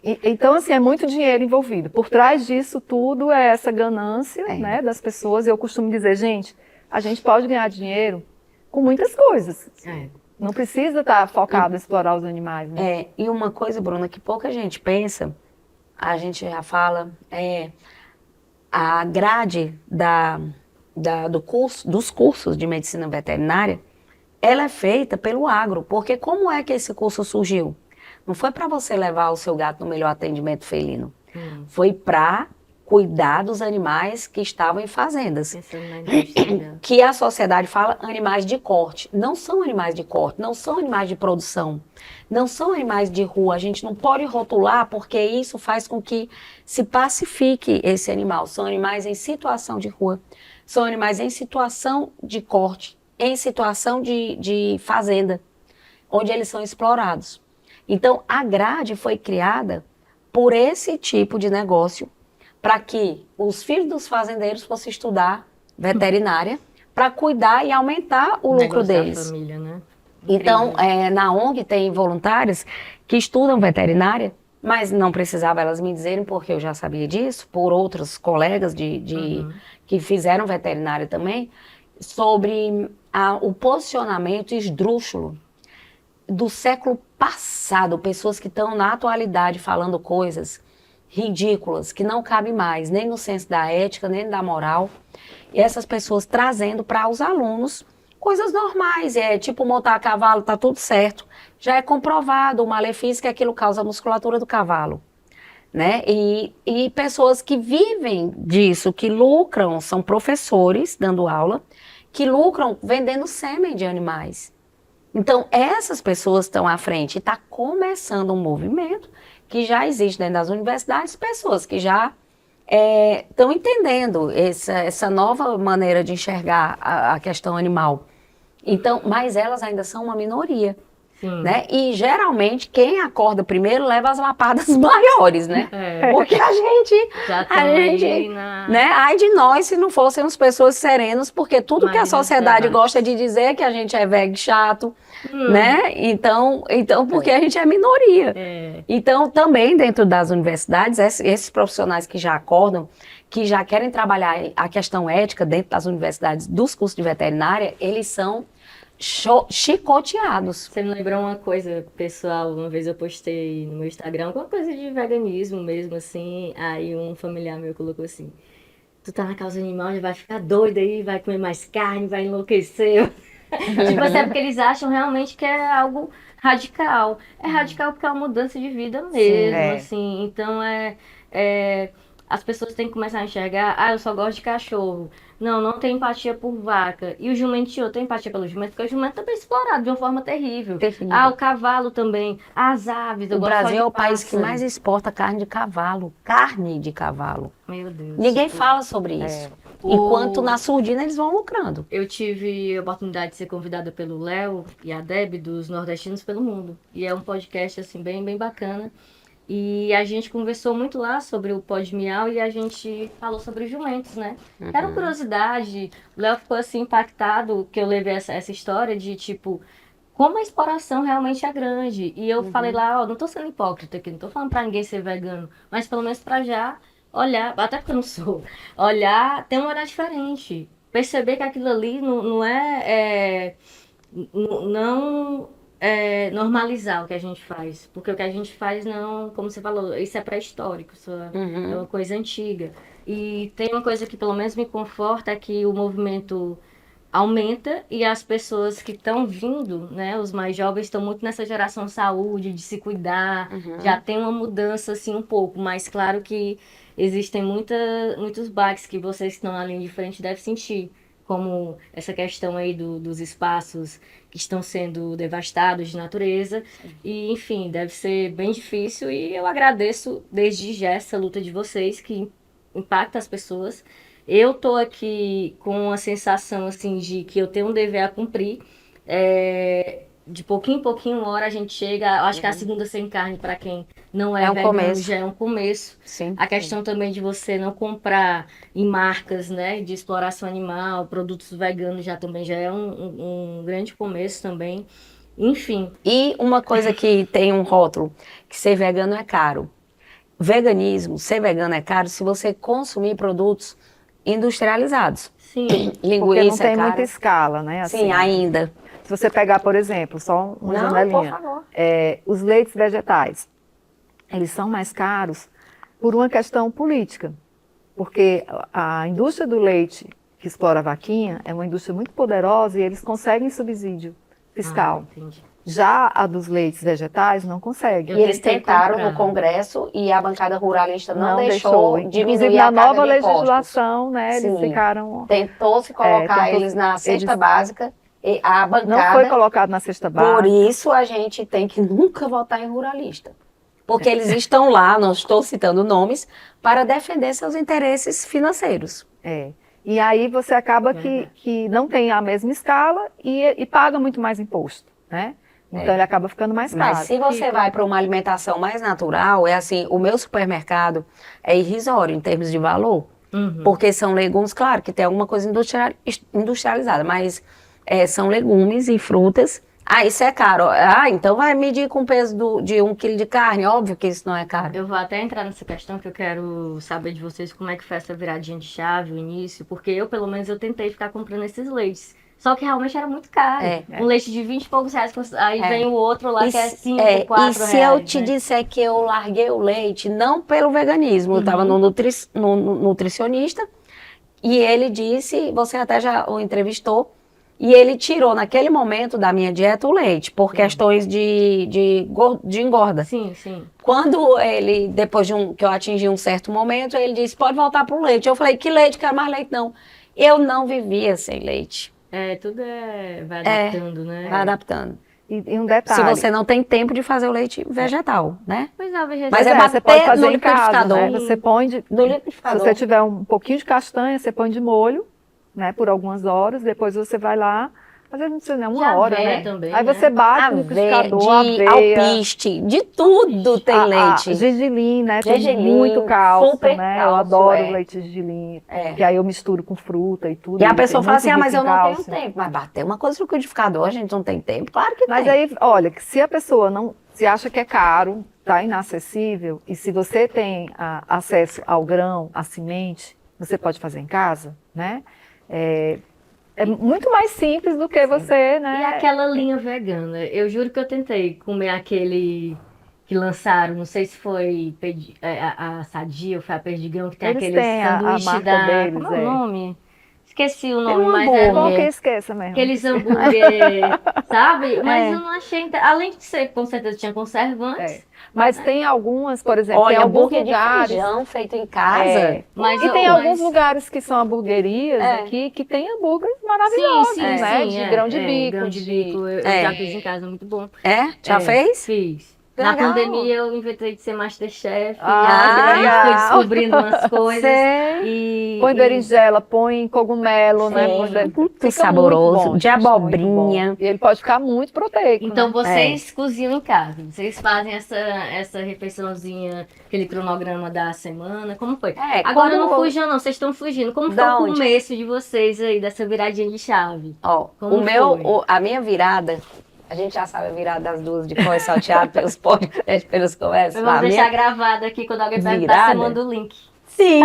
Então, assim, é muito dinheiro envolvido. Por trás disso tudo é essa ganância, né, das pessoas. Eu costumo dizer, gente, a gente pode ganhar dinheiro com muitas coisas. Não precisa estar focado em explorar os animais, né? E uma coisa, Bruna, que pouca gente pensa, a gente já fala, a grade dos cursos de medicina veterinária, ela é feita pelo agro, porque como é que esse curso surgiu? Não foi para você levar o seu gato no melhor atendimento felino, foi para cuidar dos animais que estavam em fazendas. pensando na indústria. Que a sociedade fala animais de corte. Não são animais de corte, não são animais de produção, não são animais de rua. A gente não pode rotular porque isso faz com que se pacifique esse animal. São animais em situação de rua, são animais em situação de corte, em situação de fazenda, onde eles são explorados. Então, a grade foi criada por esse tipo de negócio, para que os filhos dos fazendeiros fossem estudar veterinária, para cuidar e aumentar o lucro Negócio da deles. família, né? Então, Incrível. na ONG tem voluntárias que estudam veterinária, mas não precisava elas me dizerem, porque eu já sabia disso, por outros colegas que fizeram veterinária também, sobre o posicionamento esdrúxulo do século passado, pessoas que estão na atualidade falando coisas ridículas, que não cabem mais, nem no senso da ética, nem da moral, e essas pessoas trazendo para os alunos coisas normais, tipo montar a cavalo, tá tudo certo, já é comprovado o malefício que aquilo causa à musculatura do cavalo, né? E pessoas que vivem disso, que lucram, são professores dando aula, que lucram vendendo sêmen de animais. Então, essas pessoas estão à frente e está começando um movimento que já existe dentro das universidades, pessoas que já estão entendendo essa nova maneira de enxergar a questão animal. Então, mas elas ainda são uma minoria. Sim. Né? E geralmente quem acorda primeiro leva as lapadas maiores, né? Porque a gente, Já aí na... né? Ai de nós se não fôssemos pessoas serenas, porque tudo Imagina que a sociedade os gosta de dizer é que a gente é veg chato, né? Então porque a gente é minoria. Então, também dentro das universidades, esses profissionais que já acordam, que já querem trabalhar a questão ética dentro das universidades, dos cursos de veterinária, eles são chicoteados. Você me lembrou uma coisa, pessoal, uma vez eu postei no meu Instagram, alguma coisa de veganismo mesmo, assim, aí um familiar meu colocou assim, tu tá na causa animal, já vai ficar doido aí, vai comer mais carne, vai enlouquecer. Tipo assim, é porque eles acham realmente que é algo radical. É radical porque é uma mudança de vida mesmo, assim, então as pessoas têm que começar a enxergar, eu só gosto de cachorro. Não tem empatia por vaca. E o jumentinho tem empatia pelo jumento, porque o jumento também é explorado de uma forma terrível. O cavalo também, as aves. O Brasil é o país que mais exporta carne de cavalo. Carne de cavalo. Meu Deus. Ninguém fala sobre isso. Enquanto na surdina eles vão lucrando. Eu tive a oportunidade de ser convidada pelo Léo e a Deb dos Nordestinos pelo Mundo. E é um podcast, assim, bem, bem bacana. E a gente conversou muito lá sobre o Pod Miau e a gente falou sobre os jumentos, né? Era uma curiosidade. O Léo ficou, assim, impactado que eu levei essa história de, tipo, como a exploração realmente é grande. E eu falei lá, ó, não tô sendo hipócrita aqui, não tô falando pra ninguém ser vegano, mas pelo menos pra já olhar, até porque eu não sou, olhar, ter um olhar diferente. Perceber que aquilo ali não não normalizar o que a gente faz. Porque o que a gente faz não, como você falou, isso é pré-histórico, isso é uma coisa antiga. E tem uma coisa que pelo menos me conforta, é que o movimento aumenta e as pessoas que estão vindo, né, os mais jovens estão muito nessa geração saúde, de se cuidar, já tem uma mudança assim um pouco, mas claro que existem muitos baques que vocês que estão na linha de frente devem sentir, como essa questão aí dos espaços que estão sendo devastados de natureza, e enfim, deve ser bem difícil e eu agradeço desde já essa luta de vocês que impacta as pessoas. Eu tô aqui com a sensação, assim, de que eu tenho um dever a cumprir. De pouquinho em pouquinho, uma hora a gente chega. Eu acho que a segunda sem carne, para quem não é É um vegano, começo. já é um começo. Sim. A questão também de você não comprar em marcas, né, de exploração animal, produtos veganos também já é um grande começo também. Enfim, E uma coisa que tem um rótulo, que ser vegano é caro. Veganismo, ser vegano é caro se você consumir produtos industrializados. sim. Porque Linguiça não tem é cara. muita escala, né? Assim, Sim, ainda. Se você pegar, por exemplo, só uma Não, por janelinha, favor. os leites vegetais, eles são mais caros por uma questão política. Porque a indústria do leite que explora a vaquinha é uma indústria muito poderosa e eles conseguem subsídio fiscal. Entendi. Já a dos leites vegetais não consegue. Eu E eles tentei tentaram comprar. no Congresso e a bancada ruralista não deixou. deixou Inclusive, diminuir na a carga nova de impostos. legislação, né, eles Sim. ficaram... Tentou-se colocar tentou- eles na cesta eles- básica e a Não foi bancada. colocado na cesta Por básica. isso a gente tem que nunca votar em ruralista. Porque eles estão lá, não estou citando nomes, para defender seus interesses financeiros. É. E aí você acaba que não tem a mesma escala e paga muito mais imposto, né? Então ele acaba ficando mais caro. Mas se você vai para uma alimentação mais natural, é assim, o meu supermercado é irrisório em termos de valor. Porque são legumes, claro que tem alguma coisa industrializada, mas são legumes e frutas. Ah, isso é caro. Ah, então vai medir com o peso de 1 quilo de carne. Óbvio que isso não é caro. Eu vou até entrar nessa questão que eu quero saber de vocês como é que foi essa viradinha de chave, o início, porque eu, pelo menos, eu tentei ficar comprando esses leites. Só que realmente era muito caro. Um leite de 20 e poucos reais, aí vem o outro lá que é 5, 4 E se reais. eu te disser que eu larguei o leite, não pelo veganismo, eu estava no nutricionista, e ele disse, você até já o entrevistou, e ele tirou naquele momento da minha dieta o leite, por questões de engorda. Sim, sim. Quando ele, depois que eu atingi um certo momento, ele disse, pode voltar pro leite. Eu falei, que leite? Quero mais leite não. Eu não vivia sem leite. Tudo vai adaptando, né? Vai adaptando. E um detalhe. Se você não tem tempo de fazer o leite vegetal, né? Pois é, vegetal. Mas você pode fazer no em casa, liquidificador. né? Você põe No se liquidificador. você tiver um pouquinho de castanha, você põe de molho, né, por algumas horas, depois você vai lá, mas não precisa, né, uma hora, aveia né? também, Aí né? você bate no Aveia, liquidificador, de aveia, alpiste, de tudo tem leite. gergelim, né? Tem Gergelim, muito cálcio, super né? Eu cálcio, adoro o leite de gergelim, que aí eu misturo com fruta e tudo. E a ele pessoa tem fala muito assim, mas rico eu em não tenho cálcio. tempo. Mas bater uma coisa no liquidificador, a gente não tem tempo? Claro que Mas tem. aí, olha, que se a pessoa não se acha que é caro, tá inacessível, e se você tem acesso ao grão, à semente, você pode fazer em casa, né? É muito mais simples do que você, né? E aquela linha vegana? Eu juro que eu tentei comer aquele que lançaram, não sei se foi a Sadia ou foi a Perdigão, que tem Eles aquele têm a sanduíche marca deles, Como é o nome? Esqueci o Tem nome, um mas hambúrguer. Bom que esqueça mesmo. aqueles hambúrguer, sabe? Mas eu não achei. Além de ser, com certeza, tinha conservantes. Mas tem algumas, por exemplo, Olha, tem alguns hambúrguer de lugares. feijão feito em casa. Mas E tem eu- alguns lugares que são hamburguerias aqui que tem hambúrgueres maravilhosos, né? De grão de bico. grão de bico. Eu É. já fiz em casa, muito bom. Já fez? Fiz. Na legal. pandemia eu inventei de ser Masterchef, Ah, e aí a gente foi legal. descobrindo umas coisas. Sei. E, Põe berinjela, põe cogumelo, né? Sim. Põe Muito Fica saboroso, muito bom, de gente, muito abobrinha. bom. E ele pode ficar muito proteico, Então né? vocês cozinham em casa, vocês fazem essa refeiçãozinha, aquele cronograma da semana, como foi? É, Agora como- não fujam não, vocês estão fugindo. Como foi Da o onde? começo de vocês aí, dessa viradinha de chave? Ó, Como foi? a minha virada, a gente já sabe a virada das duas de pão e salteado pelos podcasts, pelos conversas. Vamos A deixar minha gravado aqui, quando alguém perguntar, virada? você manda o link. Sim,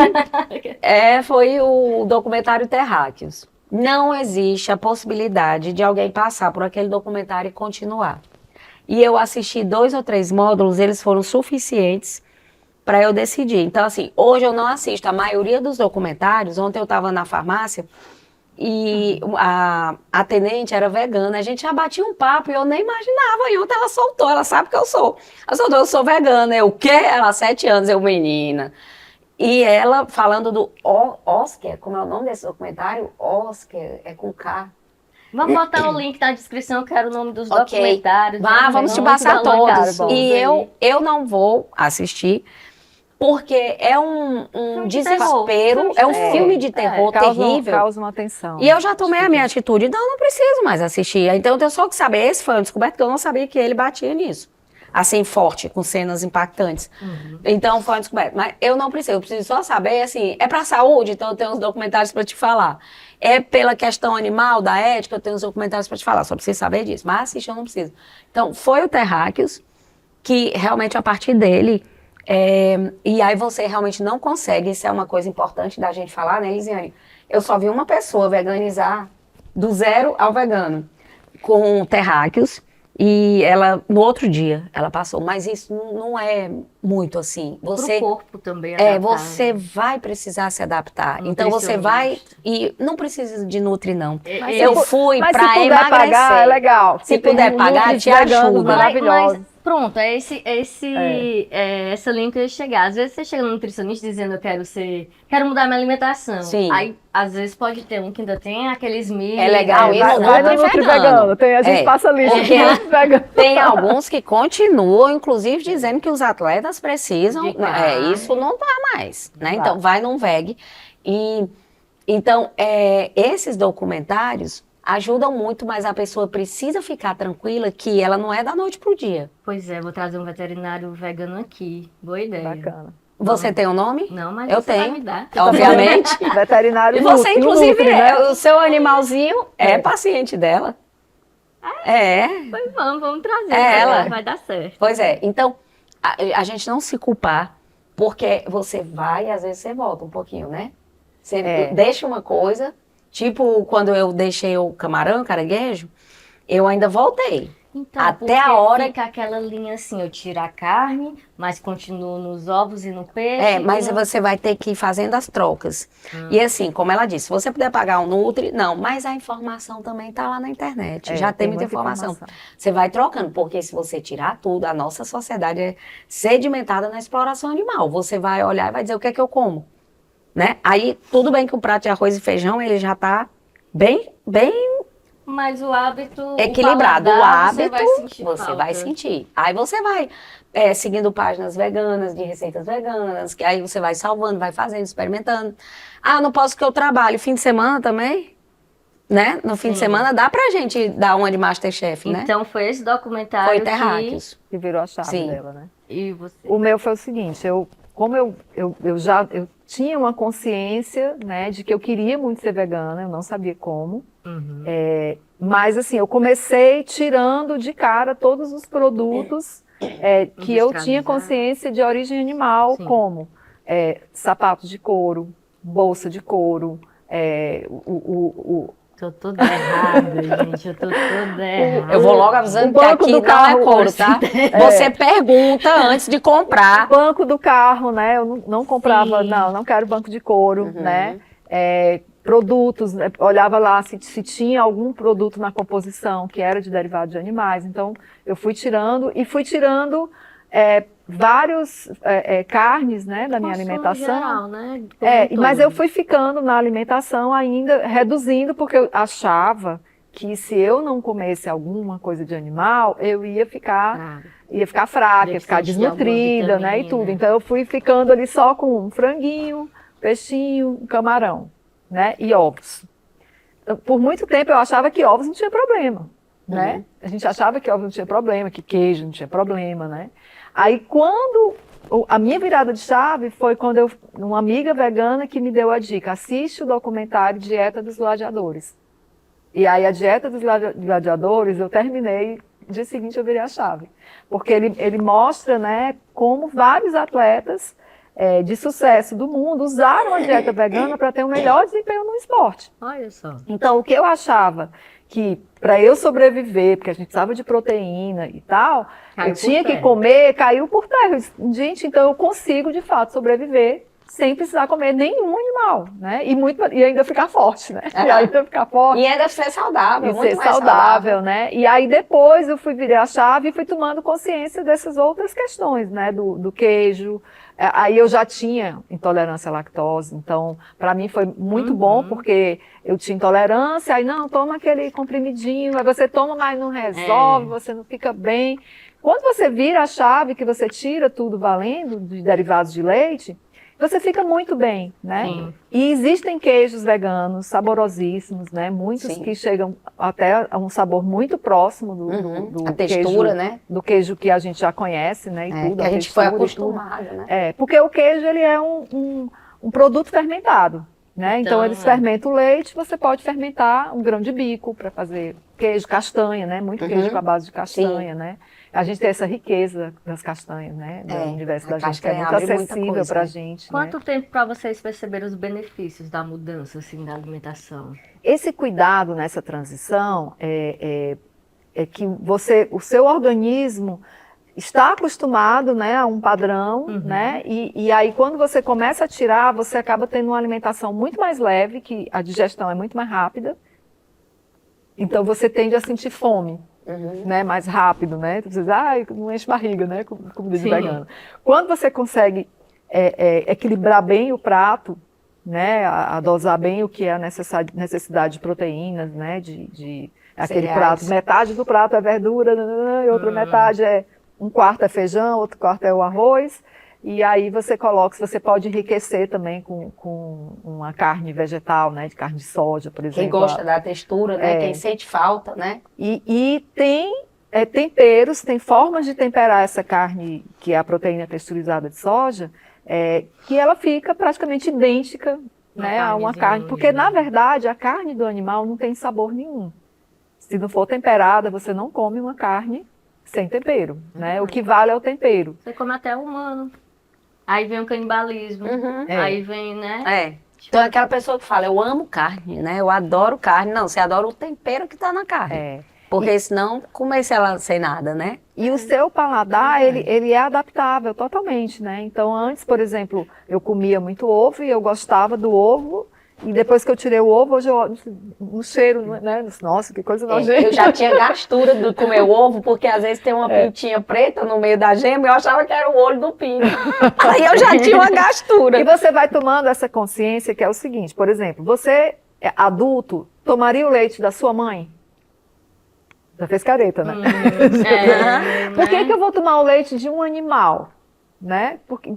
foi o documentário Terráqueos. Não existe a possibilidade de alguém passar por aquele documentário e continuar. E eu assisti 2 ou 3 módulos, eles foram suficientes para eu decidir. Então, assim, hoje eu não assisto a maioria dos documentários. Ontem eu estava na farmácia e a atendente era vegana. A gente já batia um papo e eu nem imaginava. E ontem ela soltou, ela sabe que eu sou. Ela soltou, eu sou vegana. Eu, o quê? Ela, 7 anos, eu, menina. E ela falando do Oscar, como é o nome desse documentário? Oscar, é com K. Vamos botar o link na descrição, eu quero o nome dos Ok. documentários. Vamos te Muito passar bom, todos. cara, E bom. eu não vou assistir, porque é um Filme de desespero, terror. é um filme de terror terrível. Causa uma tensão. E eu já tomei a minha atitude, então eu não preciso mais assistir. Então eu tenho só que saber, esse foi uma descoberta que eu não sabia que ele batia nisso. Assim, forte, com cenas impactantes. Então foi uma descoberta. Mas eu não preciso, eu preciso só saber, assim, é pra saúde, então eu tenho uns documentários pra te falar. É pela questão animal, da ética, eu tenho uns documentários pra te falar, só preciso saber disso. Mas assistir eu não preciso. Então foi o Terráqueos, que realmente a partir dele, e aí você realmente não consegue, isso é uma coisa importante da gente falar, né, Lisiane? Eu só vi uma pessoa veganizar do zero ao vegano, com Terráqueos, e ela, no outro dia, ela passou. Mas isso não é muito assim. Você, Pro corpo também adaptar, você né? vai precisar se adaptar. Então você vai, Nutricionista. e não precisa de Nutri, não. Mas Eu se fui Mas pra se puder emagrecer. pagar, é legal. Se Tem puder pagar, nutrientes te veganos ajuda. maravilhosos. Mas pronto, essa linha que eu ia chegar. Às vezes você chega no nutricionista dizendo quero mudar minha alimentação. Sim. Aí, às vezes pode ter um que ainda tem aqueles milho. É legal, e Vai, no vai no Nutri Nutri vegano. vegano. A gente passa lista Porque de Nutri vegano. tem alguns que continuam, inclusive, dizendo que os atletas precisam. De carne. Isso não dá mais, né? Não dá. Então, vai num veg. E, então, esses documentários ajudam muito, mas a pessoa precisa ficar tranquila que ela não é da noite pro dia. Pois é, vou trazer um veterinário vegano aqui. Boa ideia. Bacana. Você tem um nome? Não, mas Eu você vai tenho. me dar. Obviamente. Veterinário E você, Nutri, inclusive, Nutri, né? o seu animalzinho é paciente dela. Pois vamos trazer. Ela. Vai dar certo. Pois é, então, a gente não se culpar, porque você vai e às vezes você volta um pouquinho, né? Você deixa uma coisa, tipo quando eu deixei o camarão, caranguejo, eu ainda voltei. Então, Até a porque hora- fica aquela linha assim, eu tiro a carne, mas continuo nos ovos e no peixe. Mas e no- você vai ter que ir fazendo as trocas. E assim, como ela disse, se você puder pagar um Nutri, não, mas a informação também tá lá na internet, já tem muita informação. Você vai trocando, porque se você tirar tudo, a nossa sociedade é sedimentada na exploração animal. Você vai olhar e vai dizer o que é que eu como, né? Aí, tudo bem que o prato de arroz e feijão, ele já tá bem Mas o hábito. equilibrado. O paladar, hábito, você você vai sentir. Aí você vai seguindo páginas veganas, de receitas veganas, que aí você vai salvando, vai fazendo, experimentando. Ah, não posso porque eu trabalho. Fim de semana também, né? No fim de semana dá pra gente dar uma de Masterchef, né? Então foi esse documentário Foi que... Terráqueos. Que virou a chave Sim. dela, né? E você? O meu foi o seguinte, como eu tinha uma consciência, né, de que eu queria muito ser vegana, eu não sabia como, mas assim, eu comecei tirando de cara todos os produtos que eu tinha consciência de origem animal, Sim. como sapatos de couro, bolsa de couro, Tô toda errada, gente. Eu tô toda errada. Eu vou logo avisando O que banco aqui do não é carro, couro, tá? Você pergunta antes de comprar. banco do carro, né? Eu não comprava, Sim. não quero banco de couro, Uhum. né? Produtos, né? Olhava lá se tinha algum produto na composição que era de derivado de animais. Então, eu fui tirando vários carnes, né, da minha Consumo alimentação. geral, né? Como um Mas todo. eu fui ficando na alimentação ainda, reduzindo, porque eu achava que se eu não comesse alguma coisa de animal, eu ia ficar fraca, ia ficar desnutrida, né, e tudo. Então eu fui ficando ali só com um franguinho, peixinho, um camarão, né, e ovos. Então, por muito tempo eu achava que ovos não tinha problema, né? A gente achava que ovos não tinha problema, que queijo não tinha problema, né? Aí quando a minha virada de chave foi quando uma amiga vegana que me deu a dica, assiste o documentário Dieta dos Gladiadores. E aí a Dieta dos Gladiadores, eu terminei, no dia seguinte eu virei a chave. Porque ele mostra, né, como vários atletas de sucesso do mundo usaram a dieta vegana para ter um melhor desempenho no esporte. Olha só. Então, o que eu achava que para eu sobreviver, porque a gente precisava de proteína e tal, Caiu eu por tinha que terra. comer, caiu por terra. Eu disse, gente, então eu consigo de fato sobreviver sem precisar comer nenhum animal, né? E ainda ficar forte, né? E ainda ficar forte. E ainda ser saudável, E muito ser mais saudável, né? E aí depois eu fui virar a chave e fui tomando consciência dessas outras questões, né? Do queijo. Aí eu já tinha intolerância à lactose, então para mim foi muito bom, porque eu tinha intolerância, aí não, toma aquele comprimidinho, aí você toma, mas não resolve, você não fica bem. Quando você vira a chave, que você tira tudo valendo de derivados de leite, você fica muito bem, né? Sim. E existem queijos veganos saborosíssimos, né? Muitos Sim. que chegam até a um sabor muito próximo do A textura, queijo, né? do queijo que a gente já conhece, né? E tudo, Que a gente foi textura e tudo. acostumado, né? Porque o queijo ele é um produto fermentado, né? Então eles fermentam o leite, você pode fermentar um grão de bico para fazer queijo, castanha, né? Muito queijo com a base de castanha, né? A gente tem essa riqueza das castanhas, né? Do universo da gente, que é muito abre muita acessível coisa, para a né? gente. Quanto né? tempo para vocês perceberem os benefícios da mudança assim, da alimentação? Esse cuidado nessa transição é que o seu organismo está acostumado, né, a um padrão, né? E aí quando você começa a tirar, você acaba tendo uma alimentação muito mais leve, que a digestão é muito mais rápida. Então você tende a sentir fome. Né, mais rápido, né? Você diz, não enche barriga, né? Comida de vegano. Quando você consegue equilibrar bem o prato, né? A dosar bem o que é a necessidade de proteínas, né? De aquele prato, metade do prato é verdura, e outra metade um quarto é feijão, outro quarto é o arroz. E aí você pode enriquecer também com uma carne vegetal, né, de carne de soja, por exemplo. Quem gosta da textura, né, quem sente falta, né? E tem temperos, tem formas de temperar essa carne, que é a proteína texturizada de soja, que ela fica praticamente idêntica, né, a uma carne. Porque, na verdade, a carne do animal não tem sabor nenhum. Se não for temperada, você não come uma carne sem tempero, né? O que vale é o tempero. Você come até humano. Aí vem o canibalismo, aí vem, né? Então é aquela pessoa que fala, eu amo carne, né? Eu adoro carne. Não, você adora o tempero que tá na carne. Porque senão comece ela sem nada, né? E o seu paladar, ele é adaptável totalmente, né? Então antes, por exemplo, eu comia muito ovo e eu gostava do ovo. E depois que eu tirei o ovo, hoje eu no cheiro, né? Nossa, que coisa nojenta. Eu já tinha gastura de comer o ovo, porque às vezes tem uma pintinha preta no meio da gema e eu achava que era o olho do pinto. Aí eu já tinha uma gastura. E você vai tomando essa consciência que é o seguinte, por exemplo, você, adulto, tomaria o leite da sua mãe? Já fez careta, né? Por que eu vou tomar o leite de um animal? Né? Porque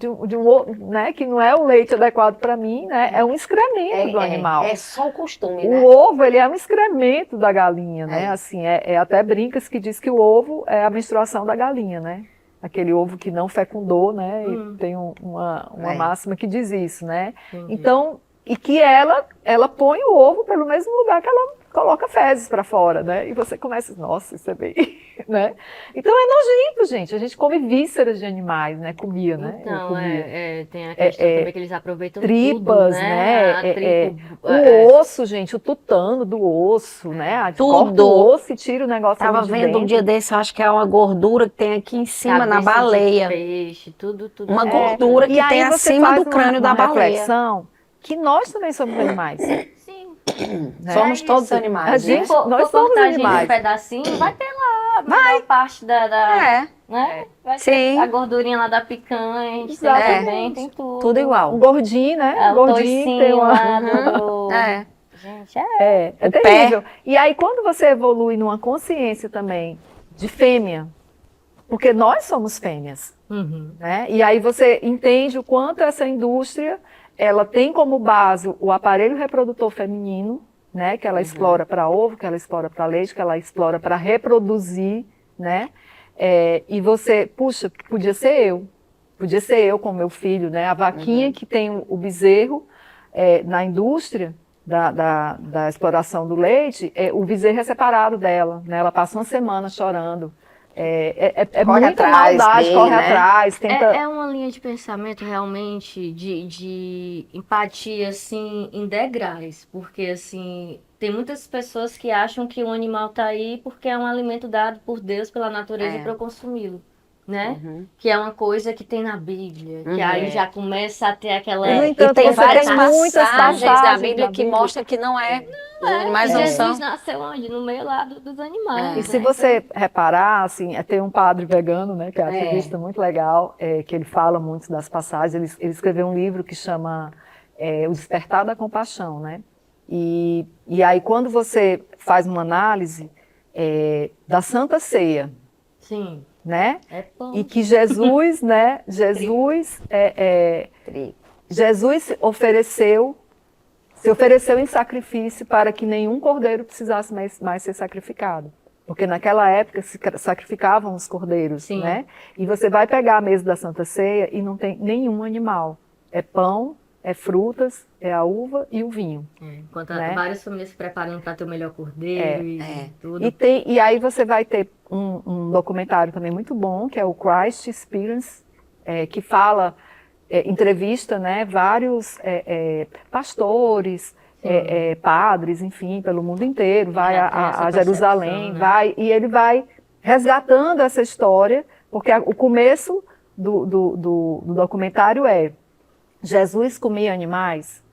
né? Que não é o leite adequado para mim, né? É um excremento do animal. É só o costume, né? O ovo, ele é um excremento da galinha, né? Assim, até brincas que diz que o ovo é a menstruação da galinha, né? Aquele ovo que não fecundou, né? E tem uma máxima que diz isso, né? Então, e que ela põe o ovo pelo mesmo lugar que ela coloca fezes para fora, né? E você começa, nossa, isso é bem, né? Então é nojento, gente. A gente come vísceras de animais, né? Comia, né? Então, tem a questão também que eles aproveitam tripas, tudo, né? O osso, gente, o tutano do osso, né? Corta o osso e tira o negócio Tava de vendo dentro. um dia desse, acho que é uma gordura que tem aqui em cima na Cabeça de baleia. peixe, tudo. Uma gordura que tem acima do crânio da baleia. Reflexão que nós também somos animais. Sim. Né? Somos todos animais. Né? Nós somos animais. Um pedacinho, vai ter lá a maior parte né? Vai ter a gordurinha lá da picanha, a gente tem também, tem tudo. Tudo igual. Um gordinho, né? Um gordinho tem uma... lá Gente, É pé. terrível. E aí, quando você evolui numa consciência também de fêmea, porque nós somos fêmeas, Uhum. né? E aí você entende o quanto essa indústria, ela tem como base o aparelho reprodutor feminino, né? Que ela explora para ovo, que ela explora para leite, que ela explora para reproduzir, né? E você, puxa, podia ser eu com meu filho, né? A vaquinha que tem o bezerro na indústria da exploração do leite, o bezerro é separado dela, né? Ela passa uma semana chorando. Corre Muita atrás maldade, dele, corre né? atrás, tenta. É uma linha de pensamento realmente de empatia, assim, em degraus, porque, assim, tem muitas pessoas que acham que o animal tá aí porque é um alimento dado por Deus, pela natureza, para eu consumi-lo, né? Que é uma coisa que tem na Bíblia, que aí já começa a ter aquela No E entanto, tem você várias tem muitas passagens da passagens Bíblia na que Bíblia. mostram que não é. Os animais E não Jesus são. nasceu onde? No meio lá dos animais, E se né? você reparar, assim, tem um padre vegano, né, que é ativista muito legal, que ele fala muito das passagens. Ele escreveu um livro que chama O Despertar da Compaixão, né? E aí, quando você faz uma análise da Santa Ceia, Sim, né? é pão. E que Jesus, né? Jesus se ofereceu em sacrifício para que nenhum cordeiro precisasse mais ser sacrificado. Porque naquela época se sacrificavam os cordeiros, Sim. né? E você vai pegar a mesa da Santa Ceia e não tem nenhum animal. É pão, é frutas, é a uva e o vinho. Enquanto né? várias famílias se preparando para ter o melhor cordeiro e tudo. E aí você vai ter um documentário também muito bom, que é o Christ Experience, que fala, entrevista, né, vários pastores, padres, enfim, pelo mundo inteiro, vai Já tem essa a Jerusalém, percepção, né? e ele vai resgatando essa história, porque o começo do documentário é: Jesus comia animais?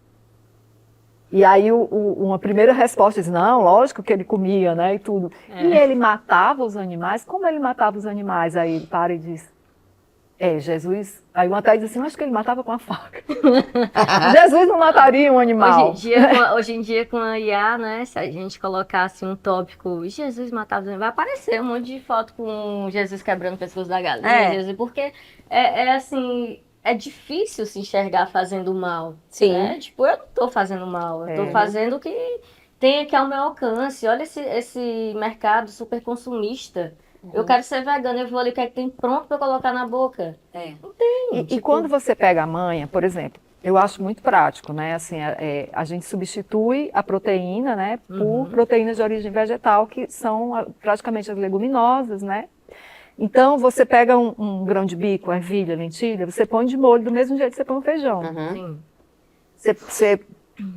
E aí uma primeira resposta diz: não, lógico que ele comia, né, e tudo. E ele matava os animais? Como ele matava os animais? Aí ele para e diz: Jesus... Aí uma até diz assim: acho que ele matava com a faca. Jesus não mataria um animal. Hoje em dia com a IA, né, se a gente colocasse um tópico Jesus matava os animais, vai aparecer um monte de foto com Jesus quebrando o pescoço da galinha, Jesus, porque assim... É difícil se enxergar fazendo mal. Sim. Né? Tipo, eu não tô fazendo mal, eu tô fazendo o que tem aqui ao meu alcance. Olha esse mercado super consumista. Eu quero ser vegana, eu vou ali, o que é que tem pronto para colocar na boca? Não tem. E quando você pega a manha, por exemplo, eu acho muito prático, né? Assim, a gente substitui a proteína, né, por proteínas de origem vegetal, que são praticamente as leguminosas, né? Então, você pega um grão de bico, ervilha, lentilha, você põe de molho do mesmo jeito que você põe o feijão. Sim.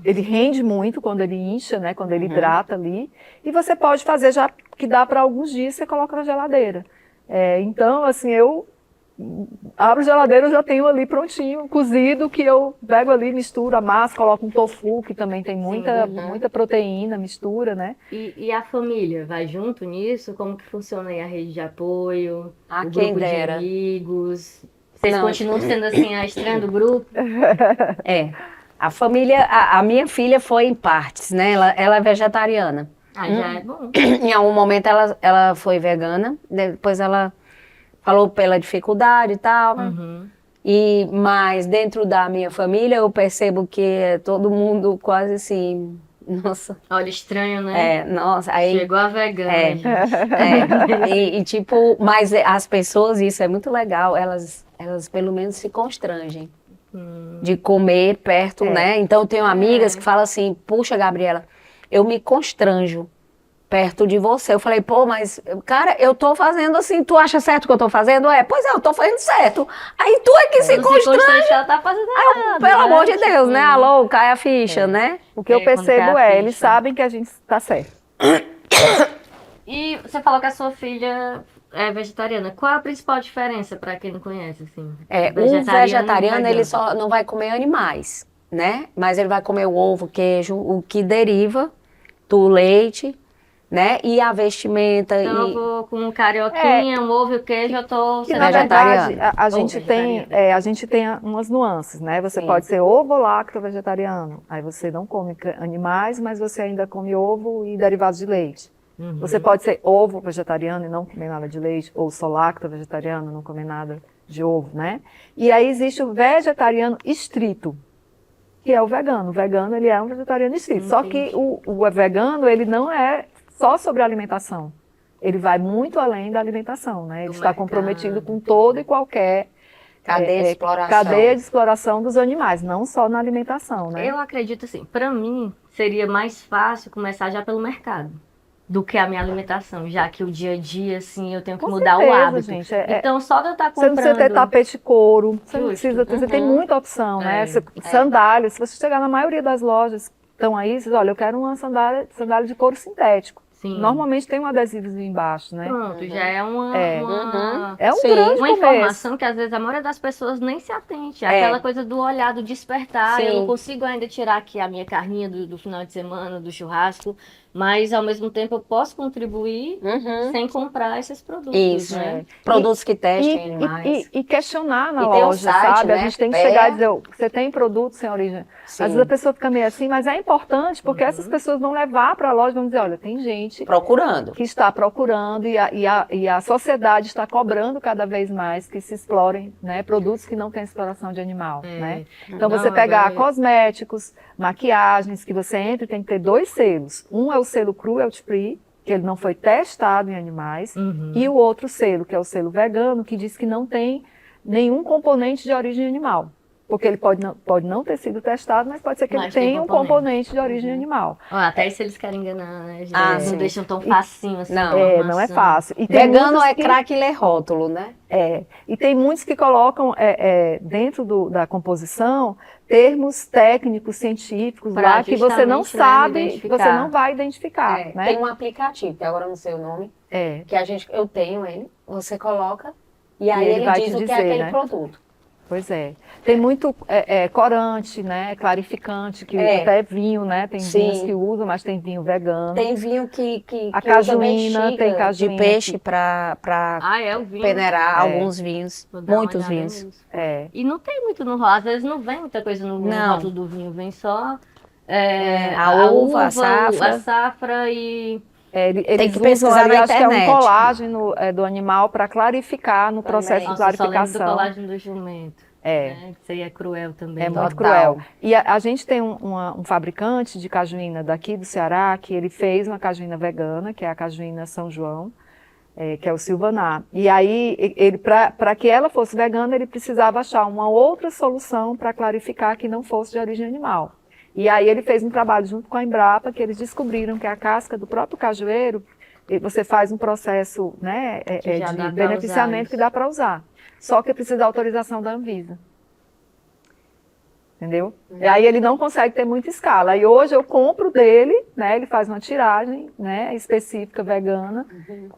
Ele rende muito quando ele incha, né? Quando ele hidrata ali. E você pode fazer já que dá para alguns dias, você coloca na geladeira. Então, assim, eu abro a geladeira, eu já tenho ali prontinho, cozido, que eu pego ali, misturo, amasso, coloco um tofu, que também tem muita proteína, mistura, né? E a família vai junto nisso? Como que funciona aí a rede de apoio? O Quem grupo dera. de amigos? Vocês Não. continuam sendo assim a estranha do grupo? A família, a minha filha foi em partes, né? Ela é vegetariana. Já é bom. Em algum momento ela foi vegana, depois ela falou pela dificuldade e tal. Mas dentro da minha família eu percebo que é todo mundo quase assim, nossa. Olha, estranho, né? Nossa, aí Chegou a vegana, gente. e tipo, mas as pessoas, isso é muito legal, elas pelo menos se constrangem de comer perto, né? Então eu tenho amigas que falam assim: puxa, Gabriela, eu me constranjo perto de você. Eu falei: pô, mas, cara, eu tô fazendo assim, tu acha certo o que eu tô fazendo? Pois é, eu tô fazendo certo. Aí tu é que se constrange. Ela tá fazendo nada, Pelo né? amor de Deus, né? Alô, cai a ficha, né? O que eu percebo eles sabem que a gente tá certo. E você falou que a sua filha é vegetariana. Qual é a principal diferença para quem não conhece, assim? O vegetariano, ele só não vai comer animais, né? Mas ele vai comer o ovo, o queijo, o que deriva do leite né? E a vestimenta Então eu e vou com um carioquinha, um ovo e o queijo, eu tô Que, sendo na verdade, vegetariana. a Ou gente tem, vegetariana. a gente tem umas nuances, né? Você Sim. pode ser ovo ou lacto vegetariano. Aí você não come animais, mas você ainda come ovo e derivados de leite. Uhum. Você pode ser ovo vegetariano e não comer nada de leite, ou só lacto vegetariano, não comer nada de ovo, né? E aí existe o vegetariano estrito, que é o vegano. O vegano, ele é um vegetariano estrito. Só que o vegano, ele não é só sobre a alimentação. Ele vai muito além da alimentação, né? Ele Do está mercado. comprometido com todo e qualquer cadeia de exploração. cadeia de exploração dos animais, não só na alimentação, né? Eu acredito assim, para mim seria mais fácil começar já pelo mercado do que a minha alimentação, já que o dia a dia assim eu tenho que Com mudar o certeza, hábito. gente. Então só de eu estar Você não comprando. precisa ter tapete couro, você não Justo. precisa ter, você tem muita opção, né? É. Sandálias, se você chegar na maioria das lojas que estão aí, você diz, olha, eu quero uma sandália de couro sintético. Sim. Normalmente tem um adesivozinho embaixo, né? Pronto, já é uma, É. uma, É um Sim. grande uma começo. informação que às vezes a maioria das pessoas nem se atente. Aquela coisa do olhar, do despertar. Eu Sim. não consigo ainda tirar aqui a minha carninha do final de semana, do churrasco, mas ao mesmo tempo eu posso contribuir Uhum. sem comprar esses produtos, Isso. né? Produtos que testem animais. E questionar na E tem um loja, site, sabe? né? A gente tem que É. chegar e dizer, você tem produto sem origem. Sim. Às vezes a pessoa fica meio assim, mas é importante, porque essas pessoas vão levar para a loja e vão dizer, olha, tem gente Procurando. que está procurando e a sociedade está cobrando cada vez mais que se explorem, né, produtos que não têm exploração de animal, né? Então você Não, pegar agora- cosméticos, maquiagens, que você entra e tem que ter 2 selos. Um é o selo cruelty free, que ele não foi testado em animais, Uhum. e o outro selo, que é o selo vegano, que diz que não tem nenhum componente de origem animal. Porque ele pode não ter sido testado, mas pode ser que Mas ele tem tenha um componente. componente de origem animal. Ó, até isso eles querem enganar, né, gente? Ah, Não sim. deixam tão facinho assim. Não. a Não é informação. fácil. E tem Vegano muitos é que- craque e lê rótulo, né? E tem muitos que colocam dentro da composição termos técnicos, científicos Pra lá que você não justamente, né, sabe, que identificar. você não vai identificar, né? Tem um aplicativo, que agora eu não sei o nome, É. que eu tenho ele, você coloca e aí ele ele vai diz te o que é dizer, aquele né? produto. Pois é. Tem muito corante, né? Clarificante, que É. até vinho, né? Tem Sim. vinhos que usam, mas tem vinho vegano. Tem vinho que A usa cajuína, bexiga tem cajuína de peixe que- para Ah, é o vinho. peneirar alguns vinhos, Vou dar uma muitos olhada vinhos. nisso. É. E não tem muito no rótulo, às vezes não vem muita coisa no Não. rótulo do vinho, vem só a uva, a safra. a safra e Eles que usam pesquisar ali, na acho que é um internet. colágeno do animal para clarificar no processo de nossa, eu só lembro do clarificação. colágeno do jumento. É. Né? Isso aí é cruel também. É muito Total. cruel. E a gente tem um fabricante de cajuína daqui do Ceará que ele fez uma cajuína vegana, que é a cajuína São João, que é o Silvanar. E aí, ele para que ela fosse vegana, ele precisava achar uma outra solução para clarificar que não fosse de origem animal. E aí ele fez um trabalho junto com a Embrapa, que eles descobriram que a casca do próprio cajueiro, você faz um processo, né, Que já dá de pra beneficiamento usar que dá para usar. Só que precisa da autorização da Anvisa. Entendeu? E aí ele não consegue ter muita escala. E hoje eu compro dele, né? Ele faz uma tiragem, né, específica vegana,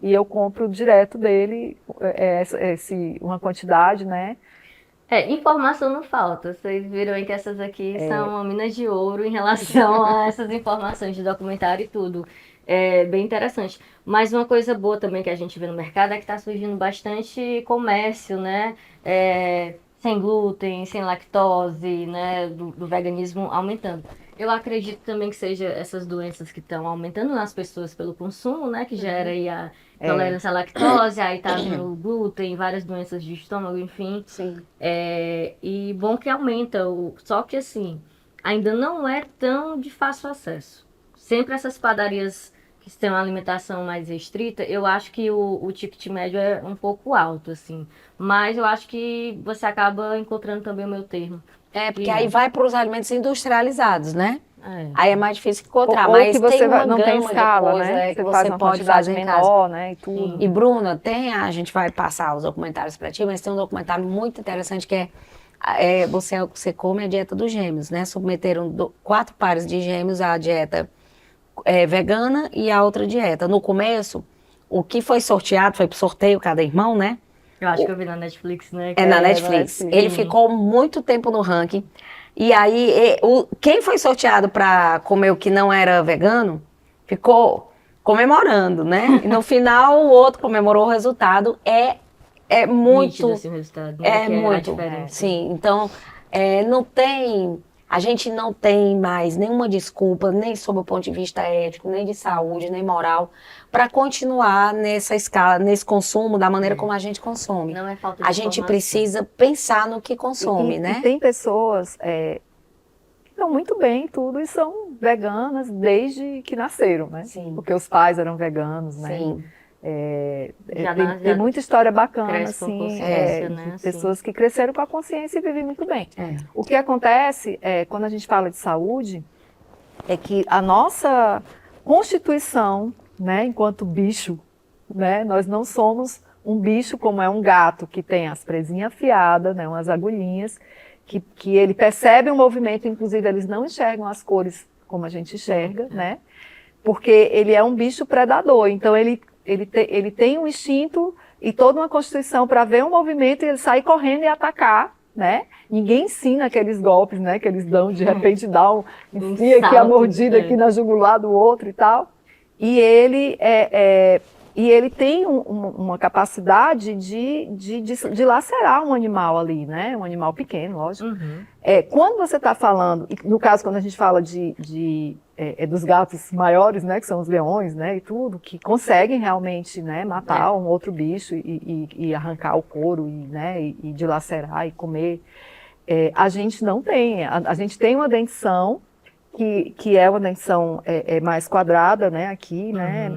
e eu compro direto dele uma quantidade, né? Informação não falta. Vocês viram aí que essas aqui são uma mina de ouro em relação a essas informações de documentário e tudo. É bem interessante. Mas uma coisa boa também que a gente vê no mercado é que está surgindo bastante comércio, né? Sem glúten, sem lactose, né? Do veganismo aumentando. Eu acredito também que seja essas doenças que estão aumentando nas pessoas pelo consumo, né? Que gera aí a intolerância à lactose, aí tá vindo o glúten, várias doenças de estômago, enfim. Sim. E bom que aumenta, só que assim, ainda não é tão de fácil acesso. Sempre essas padarias que têm uma alimentação mais restrita, eu acho que o ticket médio é um pouco alto, assim. Mas eu acho que você acaba encontrando também o meu termo. Porque aí vai para os alimentos industrializados, né? É. Aí é mais difícil encontrar, Ou mas que você tem uma não tem gama de escala, coisa né? que Você faz você uma pode quantidade fazer em casa. menor, né? E tudo. E Bruna, a gente vai passar os documentários para ti, mas tem um documentário muito interessante que você come a dieta dos gêmeos, né? Submeteram 4 pares de gêmeos à dieta vegana e a outra dieta. No começo, o que foi sorteado, foi pro sorteio cada irmão, né? Eu acho que eu vi na Netflix, né? É na Netflix. Ele ficou muito tempo no ranking. E aí, quem foi sorteado para comer o que não era vegano, ficou comemorando, né? E no final o outro comemorou o resultado. É muito, Nítido, assim, o resultado, né? Que é a muito, diferença. sim. Então, não tem, a gente não tem mais nenhuma desculpa, nem sob o ponto de vista ético, nem de saúde, nem moral, para continuar nessa escala, nesse consumo da maneira como a gente consome. Não é falta de A gente informação. precisa pensar no que consome, E né? tem pessoas que estão muito bem em tudo e são veganas desde que nasceram, né? Sim. Porque os pais eram veganos, né? Sim. Tem muita história bacana, cresce com assim, consciência, de né, assim. pessoas que cresceram com a consciência e vivem muito bem. É. O que acontece, quando a gente fala de saúde, é que a nossa constituição, né, enquanto bicho, né, nós não somos um bicho como é um gato, que tem as presinhas afiadas, né, umas agulhinhas, que ele percebe o movimento, inclusive eles não enxergam as cores como a gente enxerga, né, porque ele é um bicho predador, então ele tem um instinto e toda uma constituição para ver um movimento e ele sair correndo e atacar, né? Ninguém ensina aqueles golpes, né? Que eles dão, de repente dá enfia aqui a salto, mordida aqui na jugular do outro e tal. E ele tem uma capacidade de lacerar um animal ali, né? Um animal pequeno, lógico. Uhum. Quando você está falando, no caso, quando a gente fala dos gatos maiores, né, que são os leões, né, e tudo, que conseguem realmente, né, matar um outro bicho e arrancar o couro e dilacerar e comer, a gente não tem. A gente tem uma dentição que é uma dentição mais quadrada, né, aqui, né,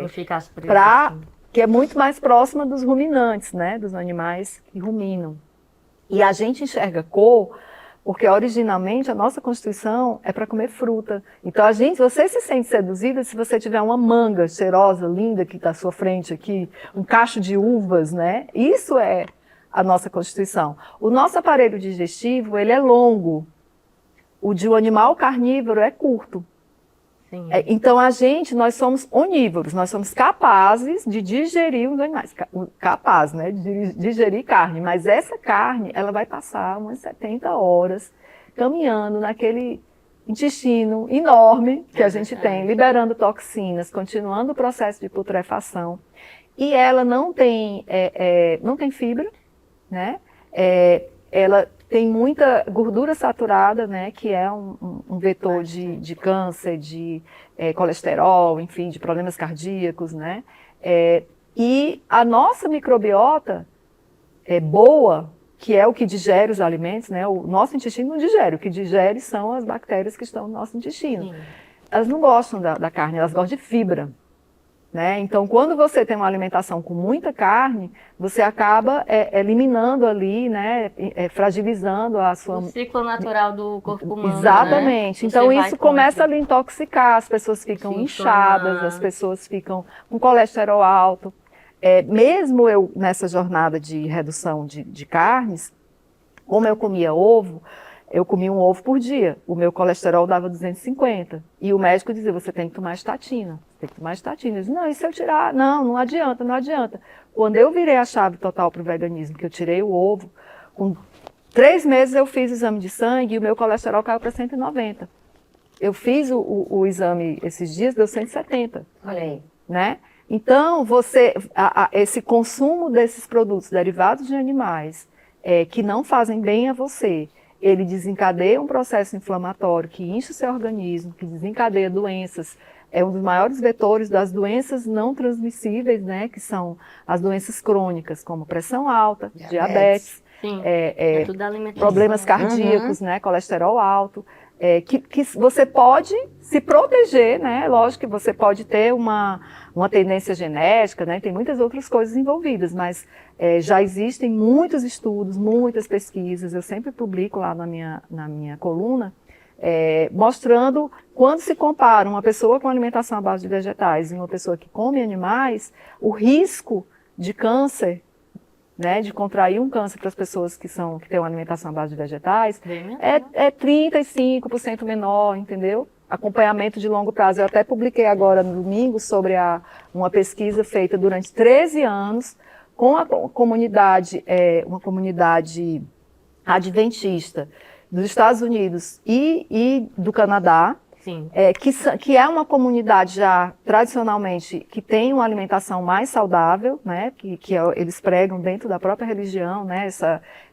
Não fica as presas, assim. que é muito mais próxima dos ruminantes, né, dos animais que ruminam. E a gente enxerga cor porque originalmente a nossa constituição é para comer fruta. Então você se sente seduzida se você tiver uma manga cheirosa, linda, que está à sua frente aqui, um cacho de uvas, né? Isso é a nossa constituição. O nosso aparelho digestivo, ele é longo. O de um animal carnívoro é curto. Sim. Então nós somos onívoros, nós somos capazes de digerir os animais, capazes, né, de digerir carne, mas essa carne, ela vai passar umas 70 horas caminhando naquele intestino enorme que a gente tem, liberando toxinas, continuando o processo de putrefação, e ela não tem fibra, né, ela tem muita gordura saturada, né, que é um vetor de câncer, de colesterol, enfim, de problemas cardíacos, né? E a nossa microbiota é boa, que é o que digere os alimentos, né? O nosso intestino não digere, o que digere são as bactérias que estão no nosso intestino. Sim. Elas não gostam da carne, elas gostam de fibra. Né? Então, quando você tem uma alimentação com muita carne, você acaba eliminando ali, né, fragilizando a sua... O ciclo natural do corpo humano, Exatamente. Né? Então, isso começa a lhe intoxicar, as pessoas ficam inchadas, as pessoas ficam com colesterol alto. Mesmo eu, nessa jornada de redução de carnes, como eu comia ovo, eu comia um ovo por dia. O meu colesterol dava 250. E o médico dizia, você tem que tomar estatina. Tem que tomar estatina. Eu disse, não, e se eu tirar? Não, não adianta, não adianta. Quando eu virei a chave total para o veganismo, que eu tirei o ovo, com 3 meses eu fiz o exame de sangue e o meu colesterol caiu para 190. Eu fiz o exame esses dias, deu 170. Olha aí. Né? Então, esse consumo desses produtos derivados de animais que não fazem bem a você, ele desencadeia um processo inflamatório que enche o seu organismo, que desencadeia doenças. É um dos maiores vetores das doenças não transmissíveis, né, que são as doenças crônicas, como pressão alta, diabetes, Sim, tudo da alimentação. Problemas cardíacos, né, colesterol alto. Que você pode se proteger, né? Lógico que você pode ter uma tendência genética, né? Tem muitas outras coisas envolvidas, mas já existem muitos estudos, muitas pesquisas, eu sempre publico lá na minha coluna, mostrando quando se compara uma pessoa com alimentação à base de vegetais e uma pessoa que come animais, o risco de câncer, né, de contrair um câncer para as pessoas que têm uma alimentação à base de vegetais, é 35% menor, entendeu? Acompanhamento de longo prazo. Eu até publiquei agora no domingo sobre uma pesquisa feita durante 13 anos com a comunidade, uma comunidade adventista dos Estados Unidos e do Canadá, Sim. Que é uma comunidade já tradicionalmente que tem uma alimentação mais saudável, né? Eles pregam dentro da própria religião, né?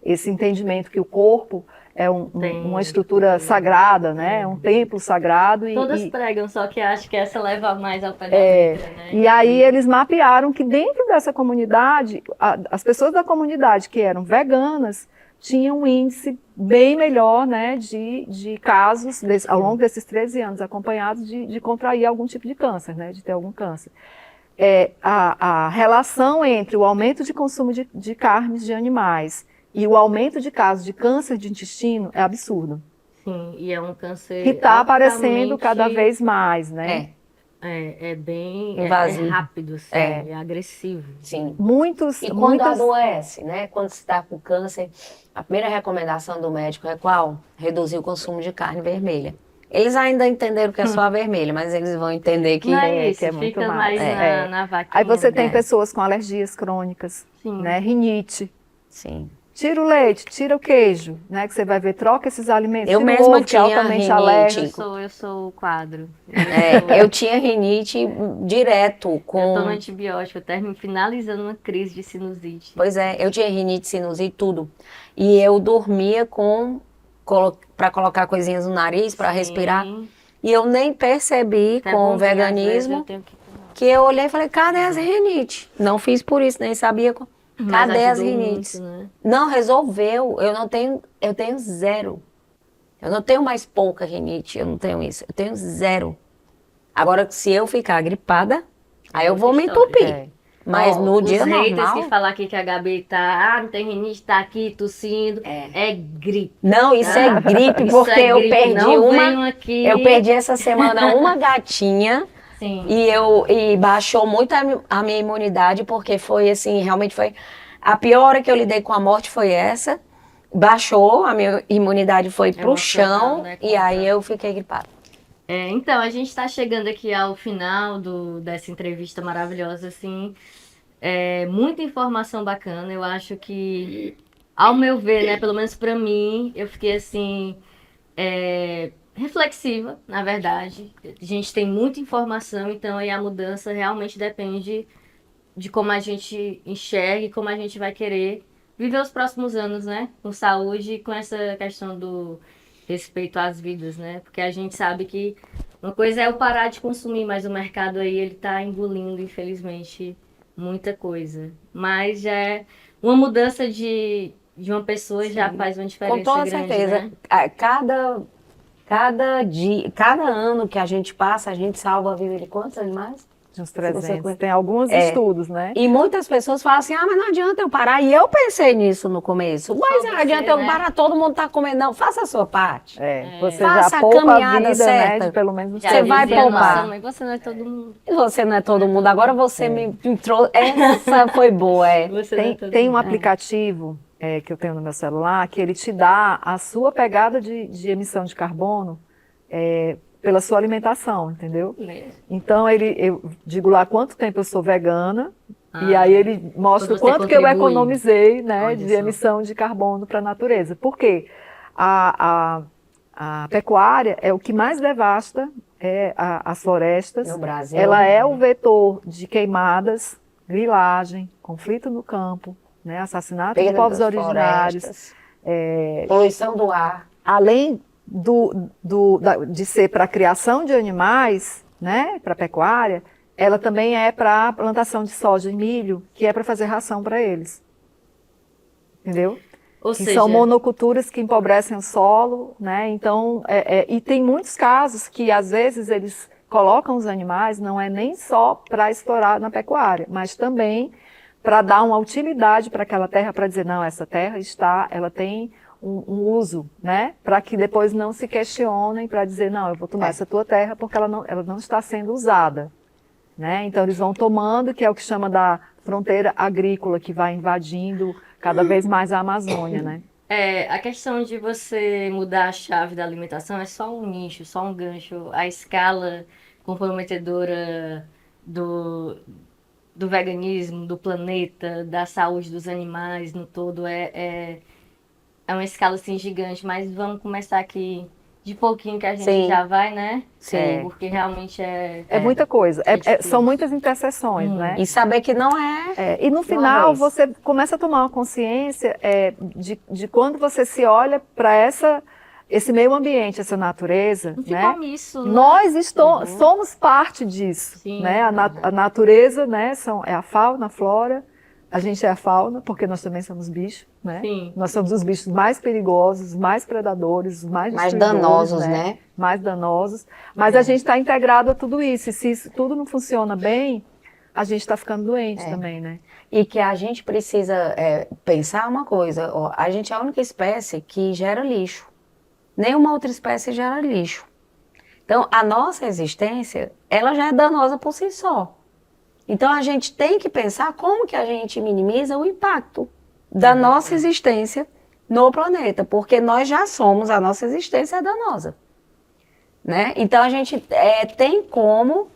Esse entendimento que o corpo é uma estrutura sagrada, né? É um templo sagrado. Todas pregam, só que acho que essa leva mais ao pé da letra, né? E aí eles mapearam que dentro dessa comunidade, as pessoas da comunidade que eram veganas tinham um índice bem melhor, né, de casos ao longo desses 13 anos acompanhados de contrair algum tipo de câncer, né, de ter algum câncer. A relação entre o aumento de consumo de carnes de animais e o aumento de casos de câncer de intestino é absurdo. Sim, e é um câncer que está aparecendo cada vez mais, né? É bem invasivo. É rápido, assim, é agressivo. Sim. E quando adoece, né? Quando você está com câncer, a primeira recomendação do médico é qual? Reduzir o consumo de carne vermelha. Eles ainda entenderam que é só a vermelha, mas eles vão entender que não é isso, que é muito fica mais na vaquinha. Aí você tem pessoas com alergias crônicas, né? Rinite. Sim. Tira o leite, tira o queijo, né? Que você vai ver, troca esses alimentos. Eu mesma ovo, que tinha é altamente rinite. alérgico. Eu sou o quadro. Eu tinha rinite direto com... Eu tomo antibiótico, eu termino finalizando uma crise de sinusite. Pois é, eu tinha rinite, sinusite, tudo. E eu dormia para colocar coisinhas no nariz, para respirar. E eu nem percebi com o veganismo que eu olhei e falei, cadê as rinite? Não fiz por isso, nem sabia... Cadê as rinites? Muito, né? Não, resolveu. Eu tenho zero. Eu não tenho mais pouca rinite, eu não tenho isso. Eu tenho zero. Agora, se eu ficar gripada, aí eu vou me entupir. Mas no dia normal... Os haters que falar aqui que a Gabi não tem rinite, tá aqui tossindo, é gripe. Não, isso é gripe, porque eu perdi eu perdi essa semana uma gatinha... Sim. E baixou muito a minha imunidade, porque foi assim, realmente foi... A pior hora que eu lidei com a morte foi essa. Baixou, a minha imunidade foi pro chão, né, e aí eu fiquei gripada. Então, a gente está chegando aqui ao final dessa entrevista maravilhosa, assim. Muita informação bacana, eu acho que, ao meu ver, né, pelo menos para mim, eu fiquei assim... reflexiva, na verdade. A gente tem muita informação, então aí a mudança realmente depende de como a gente enxerga e como a gente vai querer viver os próximos anos, né? Com saúde e com essa questão do respeito às vidas, né? Porque a gente sabe que uma coisa é eu parar de consumir, mas o mercado aí ele tá engolindo, infelizmente, muita coisa. Mas já é uma mudança de uma pessoa já faz uma diferença grande. Com toda certeza. Né? Cada ano que a gente passa, a gente salva a vida de quantos animais? Uns 300. Tem alguns estudos, né? E muitas pessoas falam assim, mas não adianta eu parar. E eu pensei nisso no começo. Mas não adianta eu parar, todo mundo tá comendo. Não, faça a sua parte. Você faça já poupa a caminhada vida, certa. Né, de pelo menos você vai poupar. Mas você não é todo mundo. Você não é todo mundo. Agora você me trouxe. Essa foi boa, Tem um aplicativo que eu tenho no meu celular que ele te dá a sua pegada de emissão de carbono pela sua alimentação, entendeu? Então, eu digo lá quanto tempo eu sou vegana, e aí ele mostra o quanto que eu economizei, né, de emissão de carbono para a natureza. Por quê? A pecuária é o que mais devasta as florestas. No Brasil. Ela é o vetor de queimadas, grilagem, conflito no campo, né, assassinato de povos originários. Poluição do ar. Além de ser para a criação de animais, né, para a pecuária, ela também é para a plantação de soja e milho, que é para fazer ração para eles. Entendeu? Ou que seja... são monoculturas que empobrecem o solo, né? Então, e tem muitos casos que às vezes eles colocam os animais, não é nem só para explorar na pecuária, mas também para dar uma utilidade para aquela terra, para dizer, não, essa terra ela tem um uso, né? Para que depois não se questionem, para dizer, não, eu vou tomar essa tua terra porque ela não está sendo usada, né? Então eles vão tomando, que é o que chama da fronteira agrícola, que vai invadindo cada vez mais a Amazônia, né? A questão de você mudar a chave da alimentação é só um nicho, só um gancho. A escala comprometedora do veganismo, do planeta, da saúde dos animais no todo é uma escala assim gigante, mas vamos começar aqui de pouquinho que a gente Sim. já vai, né? Sim. Porque realmente É muita coisa, são muitas interseções, né? E saber que não E no uma final vez. você começa a tomar uma consciência de quando você se olha para esse meio ambiente, essa natureza, não né? fica omisso, né? Nós somos parte disso, Sim. né? A natureza, né? É a fauna, a flora. A gente é a fauna, porque nós também somos bichos, né? Sim. Nós somos os bichos mais perigosos, mais predadores, mais Mais destruidores, danosos, né? Mais danosos. Mas a gente está integrado a tudo isso. E se isso tudo não funciona bem, a gente está ficando doente também, né? E que a gente precisa pensar uma coisa, ó, a gente é a única espécie que gera lixo. Nenhuma outra espécie gera lixo. Então, a nossa existência, ela já é danosa por si só. Então, a gente tem que pensar como que a gente minimiza o impacto da nossa existência no planeta, porque nós já somos, a nossa existência é danosa, né? Então, a gente tem como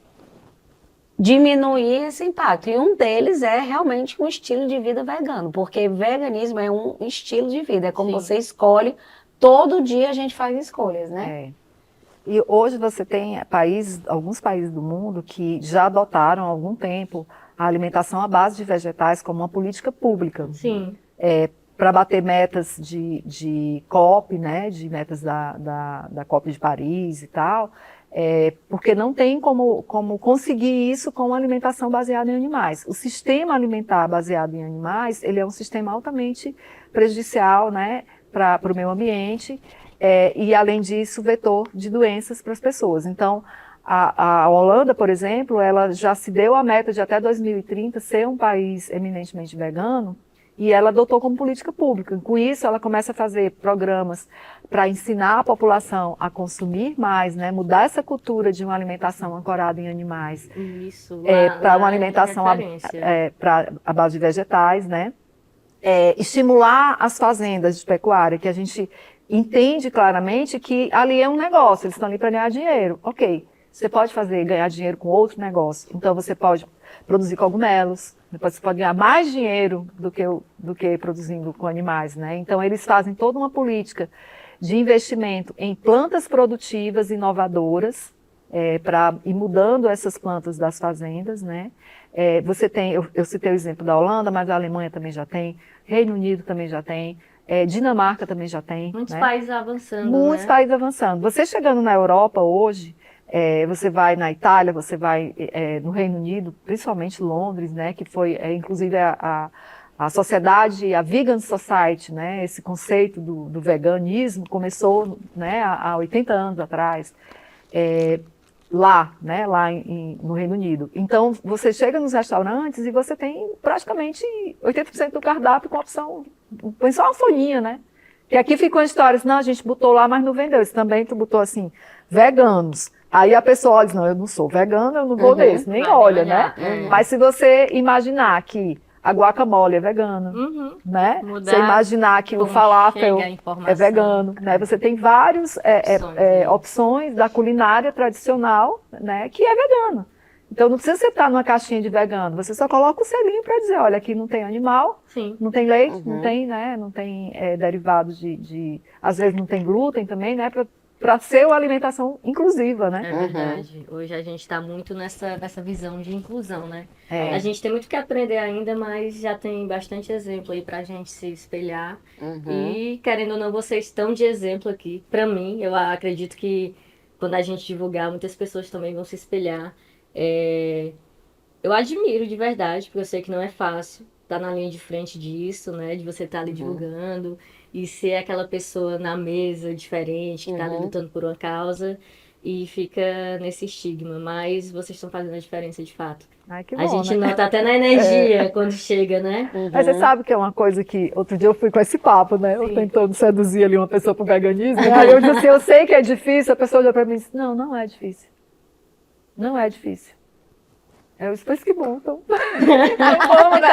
diminuir esse impacto. E um deles é realmente um estilo de vida vegano, porque veganismo é um estilo de vida, é como Sim. você escolhe, todo dia a gente faz escolhas, né? E hoje você tem alguns países do mundo que já adotaram há algum tempo a alimentação à base de vegetais como uma política pública. Sim. Para bater metas de COP, né, de metas da COP de Paris e tal, porque não tem como conseguir isso com alimentação baseada em animais. O sistema alimentar baseado em animais, ele é um sistema altamente prejudicial, né, para o meio ambiente, e além disso, vetor de doenças para as pessoas. Então, a Holanda, por exemplo, ela já se deu a meta de até 2030 ser um país eminentemente vegano, e ela adotou como política pública. Com isso, ela começa a fazer programas para ensinar a população a consumir mais, né, mudar essa cultura de uma alimentação ancorada em animais, Isso. para uma alimentação à base de vegetais, né, estimular as fazendas de pecuária, que a gente entende claramente que ali é um negócio, eles estão ali para ganhar dinheiro. Ok, você pode ganhar dinheiro com outro negócio. Então você pode produzir cogumelos, depois você pode ganhar mais dinheiro do que produzindo com animais, né? Então eles fazem toda uma política de investimento em plantas produtivas inovadoras, para ir mudando essas plantas das fazendas, né? Você tem, eu citei o exemplo da Holanda, mas a Alemanha também já tem, Reino Unido também já tem, Dinamarca também já tem. Muitos né? países avançando, Muitos países avançando. Você chegando na Europa hoje, você vai na Itália, você vai no Reino Unido, principalmente Londres, né, que foi inclusive a sociedade, a Vegan Society, né, esse conceito do veganismo começou, né, há 80 anos atrás, lá no Reino Unido. Então, você chega nos restaurantes e você tem praticamente 80% do cardápio com a opção, põe só uma folhinha, né? E aqui ficam histórias, não, a gente botou lá, mas não vendeu. Isso também tu botou assim, veganos. Aí a pessoa olha, não, eu não sou vegano, eu não vou nesse, nem olha, né? Mas se você imaginar que a guacamole é vegana, né? Você imaginar que o falafel é vegano, né? Você tem várias opções da culinária tradicional, né, que é vegana. Então não precisa você estar numa caixinha de vegano, você só coloca o selinho para dizer, olha, aqui não tem animal, não tem leite, não tem, né, não tem derivados às vezes não tem glúten também, né, para ser uma alimentação inclusiva, né? É verdade. Hoje a gente está muito nessa visão de inclusão, né? A gente tem muito que aprender ainda, mas já tem bastante exemplo aí para a gente se espelhar. E, querendo ou não, vocês estão de exemplo aqui. Para mim, eu acredito que quando a gente divulgar, muitas pessoas também vão se espelhar. Eu admiro de verdade, porque eu sei que não é fácil estar na linha de frente disso, né? De você estar ali divulgando e ser aquela pessoa na mesa diferente, que está ali lutando por uma causa e fica nesse estigma. Mas vocês estão fazendo a diferença de fato. Ai, que bom, a gente né? nota até na energia quando chega, né? Mas você sabe que é uma coisa que... Outro dia eu fui com esse papo, né? Eu tentando seduzir ali uma pessoa pro veganismo. Né? Aí eu disse assim, eu sei que é difícil. A pessoa olhou para mim e disse, não, não é difícil. Não é difícil. Eu disse, pois que bom, então. Vamos, né?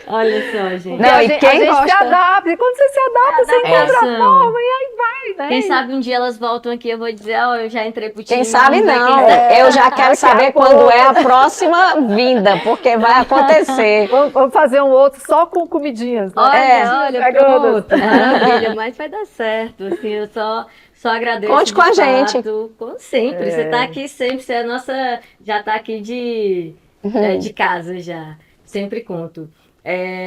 Olha só, gente. Não, a gente se adapta. E quando você se adapta, você encontra a forma. E aí vai, Quem sabe um dia elas voltam aqui, eu vou dizer, ó, eu já entrei pro time. Quem sabe vamos ver não. quem- Eu já quero saber quando é a próxima vinda, porque vai acontecer. Vamos fazer um outro só com comidinhas, né? Olha, Pegadas. pronto, maravilha, mas vai dar certo, assim, eu só agradeço. Conte de com a gente. fato. Como sempre, você tá aqui sempre, você é a nossa, já tá aqui de casa já, sempre conto.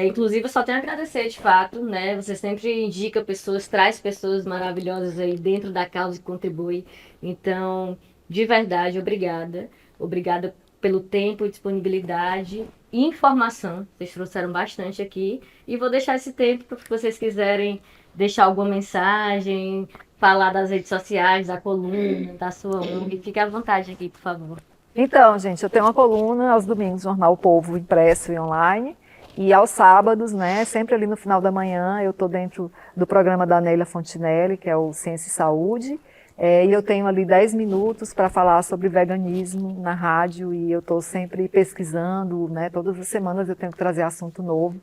Inclusive, eu só tenho a agradecer, de fato, né? Você sempre indica pessoas, traz pessoas maravilhosas aí dentro da causa e contribui. Então, de verdade, obrigada. Obrigada pelo tempo, disponibilidade e informação. Vocês trouxeram bastante aqui. E vou deixar esse tempo para que vocês quiserem deixar alguma mensagem, falar das redes sociais, da coluna, da sua ONG. Fique à vontade aqui, por favor. Então, gente, eu tenho uma coluna aos domingos, Jornal O Povo, impresso e online. E aos sábados, né, sempre ali no final da manhã, eu estou dentro do programa da Neila Fontinelli, que é o Ciência e Saúde. E eu tenho ali 10 minutos para falar sobre veganismo na rádio e eu estou sempre pesquisando, né, todas as semanas eu tenho que trazer assunto novo.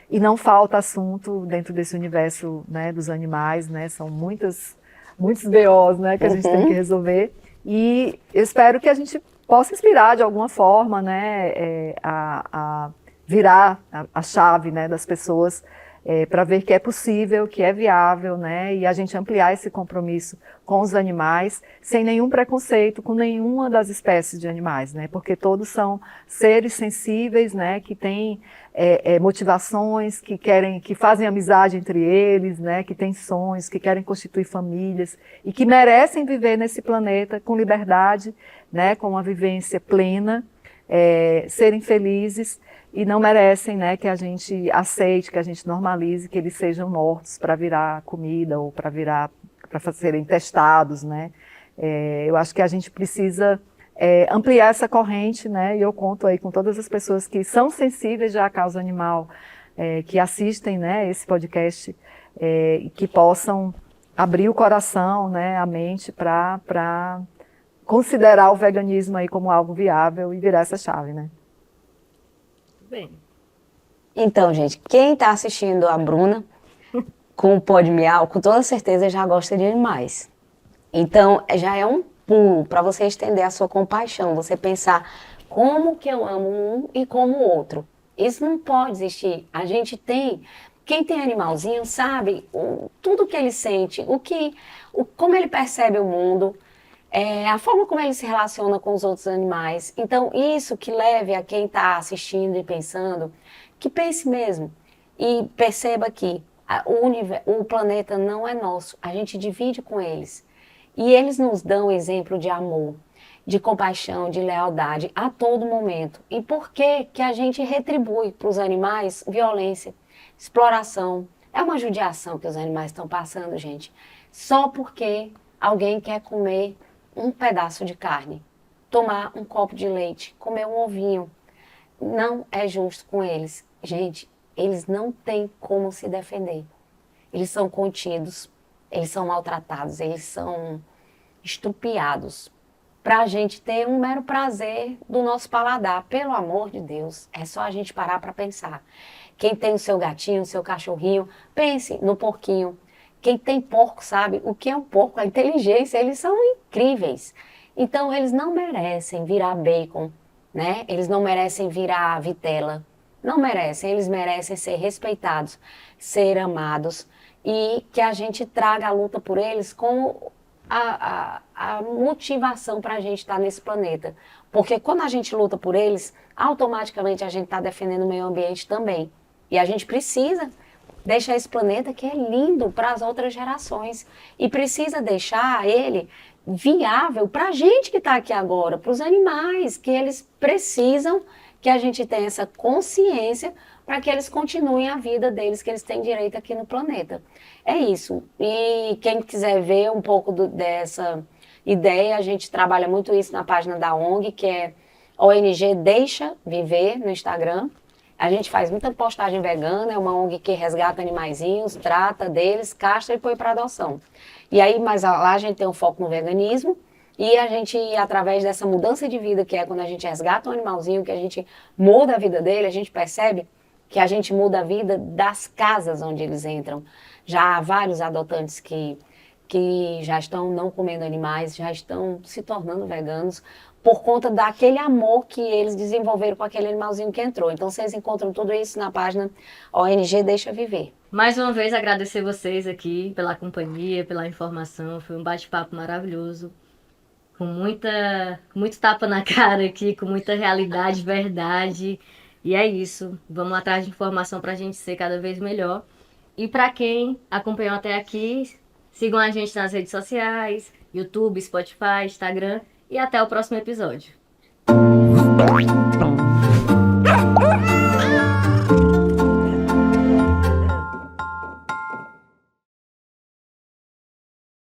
E não falta assunto dentro desse universo, né, dos animais, né, são muitos BOs, né, que a gente tem que resolver. E eu espero que a gente possa inspirar de alguma forma, né, a virar a chave, né, das pessoas para ver que é possível, que é viável, né, e a gente ampliar esse compromisso com os animais sem nenhum preconceito com nenhuma das espécies de animais, né, porque todos são seres sensíveis, né, que têm motivações, que fazem amizade entre eles, né, que têm sonhos, que querem constituir famílias e que merecem viver nesse planeta com liberdade, né, com uma vivência plena, serem felizes. E não merecem, né, que a gente aceite, que a gente normalize que eles sejam mortos para virar comida ou para serem testados, né. Eu acho que a gente precisa ampliar essa corrente, né, e eu conto aí com todas as pessoas que são sensíveis já à causa animal, que assistem, né, esse podcast, e que possam abrir o coração, né, a mente para considerar o veganismo aí como algo viável e virar essa chave, né. Bem. Então, gente, quem está assistindo a Bruna com o Pó de Miau, com toda certeza já gosta de animais. Então, já é um pulo para você estender a sua compaixão, você pensar como que eu amo um e como o outro. Isso não pode existir. A gente tem, quem tem animalzinho sabe tudo que ele sente, como ele percebe o mundo, a forma como ele se relaciona com os outros animais. Então, isso que leve a quem está assistindo e pensando, que pense mesmo e perceba que o planeta não é nosso, a gente divide com eles. E eles nos dão exemplo de amor, de compaixão, de lealdade a todo momento. E por que que a gente retribui para os animais violência, exploração? É uma judiação que os animais estão passando, gente, só porque alguém quer comer um pedaço de carne, tomar um copo de leite, comer um ovinho. Não é justo com eles. Gente, eles não têm como se defender. Eles são contidos, eles são maltratados, eles são estrupiados. Para a gente ter um mero prazer do nosso paladar. Pelo amor de Deus, é só a gente parar para pensar. Quem tem o seu gatinho, o seu cachorrinho, pense no porquinho. Quem tem porco sabe o que é um porco, a inteligência, eles são incríveis. Então, eles não merecem virar bacon, né? Eles não merecem virar vitela. Não merecem, eles merecem ser respeitados, ser amados e que a gente traga a luta por eles com a motivação para a gente estar nesse planeta. Porque quando a gente luta por eles, automaticamente a gente está defendendo o meio ambiente também. E a gente precisa deixar esse planeta que é lindo para as outras gerações e precisa deixar ele viável para a gente que está aqui agora, para os animais, que eles precisam que a gente tenha essa consciência para que eles continuem a vida deles, que eles têm direito aqui no planeta. É isso. E quem quiser ver um pouco dessa ideia, a gente trabalha muito isso na página da ONG, que é ONG Deixa Viver, no Instagram. A gente faz muita postagem vegana, é uma ONG que resgata animaizinhos, trata deles, castra e põe para adoção. E aí, mas lá a gente tem um foco no veganismo e a gente, através dessa mudança de vida, que é quando a gente resgata um animalzinho, que a gente muda a vida dele, a gente percebe que a gente muda a vida das casas onde eles entram. Já há vários adotantes que que já estão não comendo animais, já estão se tornando veganos por conta daquele amor que eles desenvolveram com aquele animalzinho que entrou. Então vocês encontram tudo isso na página ONG Deixa Viver. Mais uma vez agradecer vocês aqui pela companhia, pela informação. Foi um bate-papo maravilhoso. Com muito tapa na cara aqui, com muita realidade, verdade. E é isso. Vamos atrás de informação para a gente ser cada vez melhor. E para quem acompanhou até aqui, sigam a gente nas redes sociais, YouTube, Spotify, Instagram. E até o próximo episódio.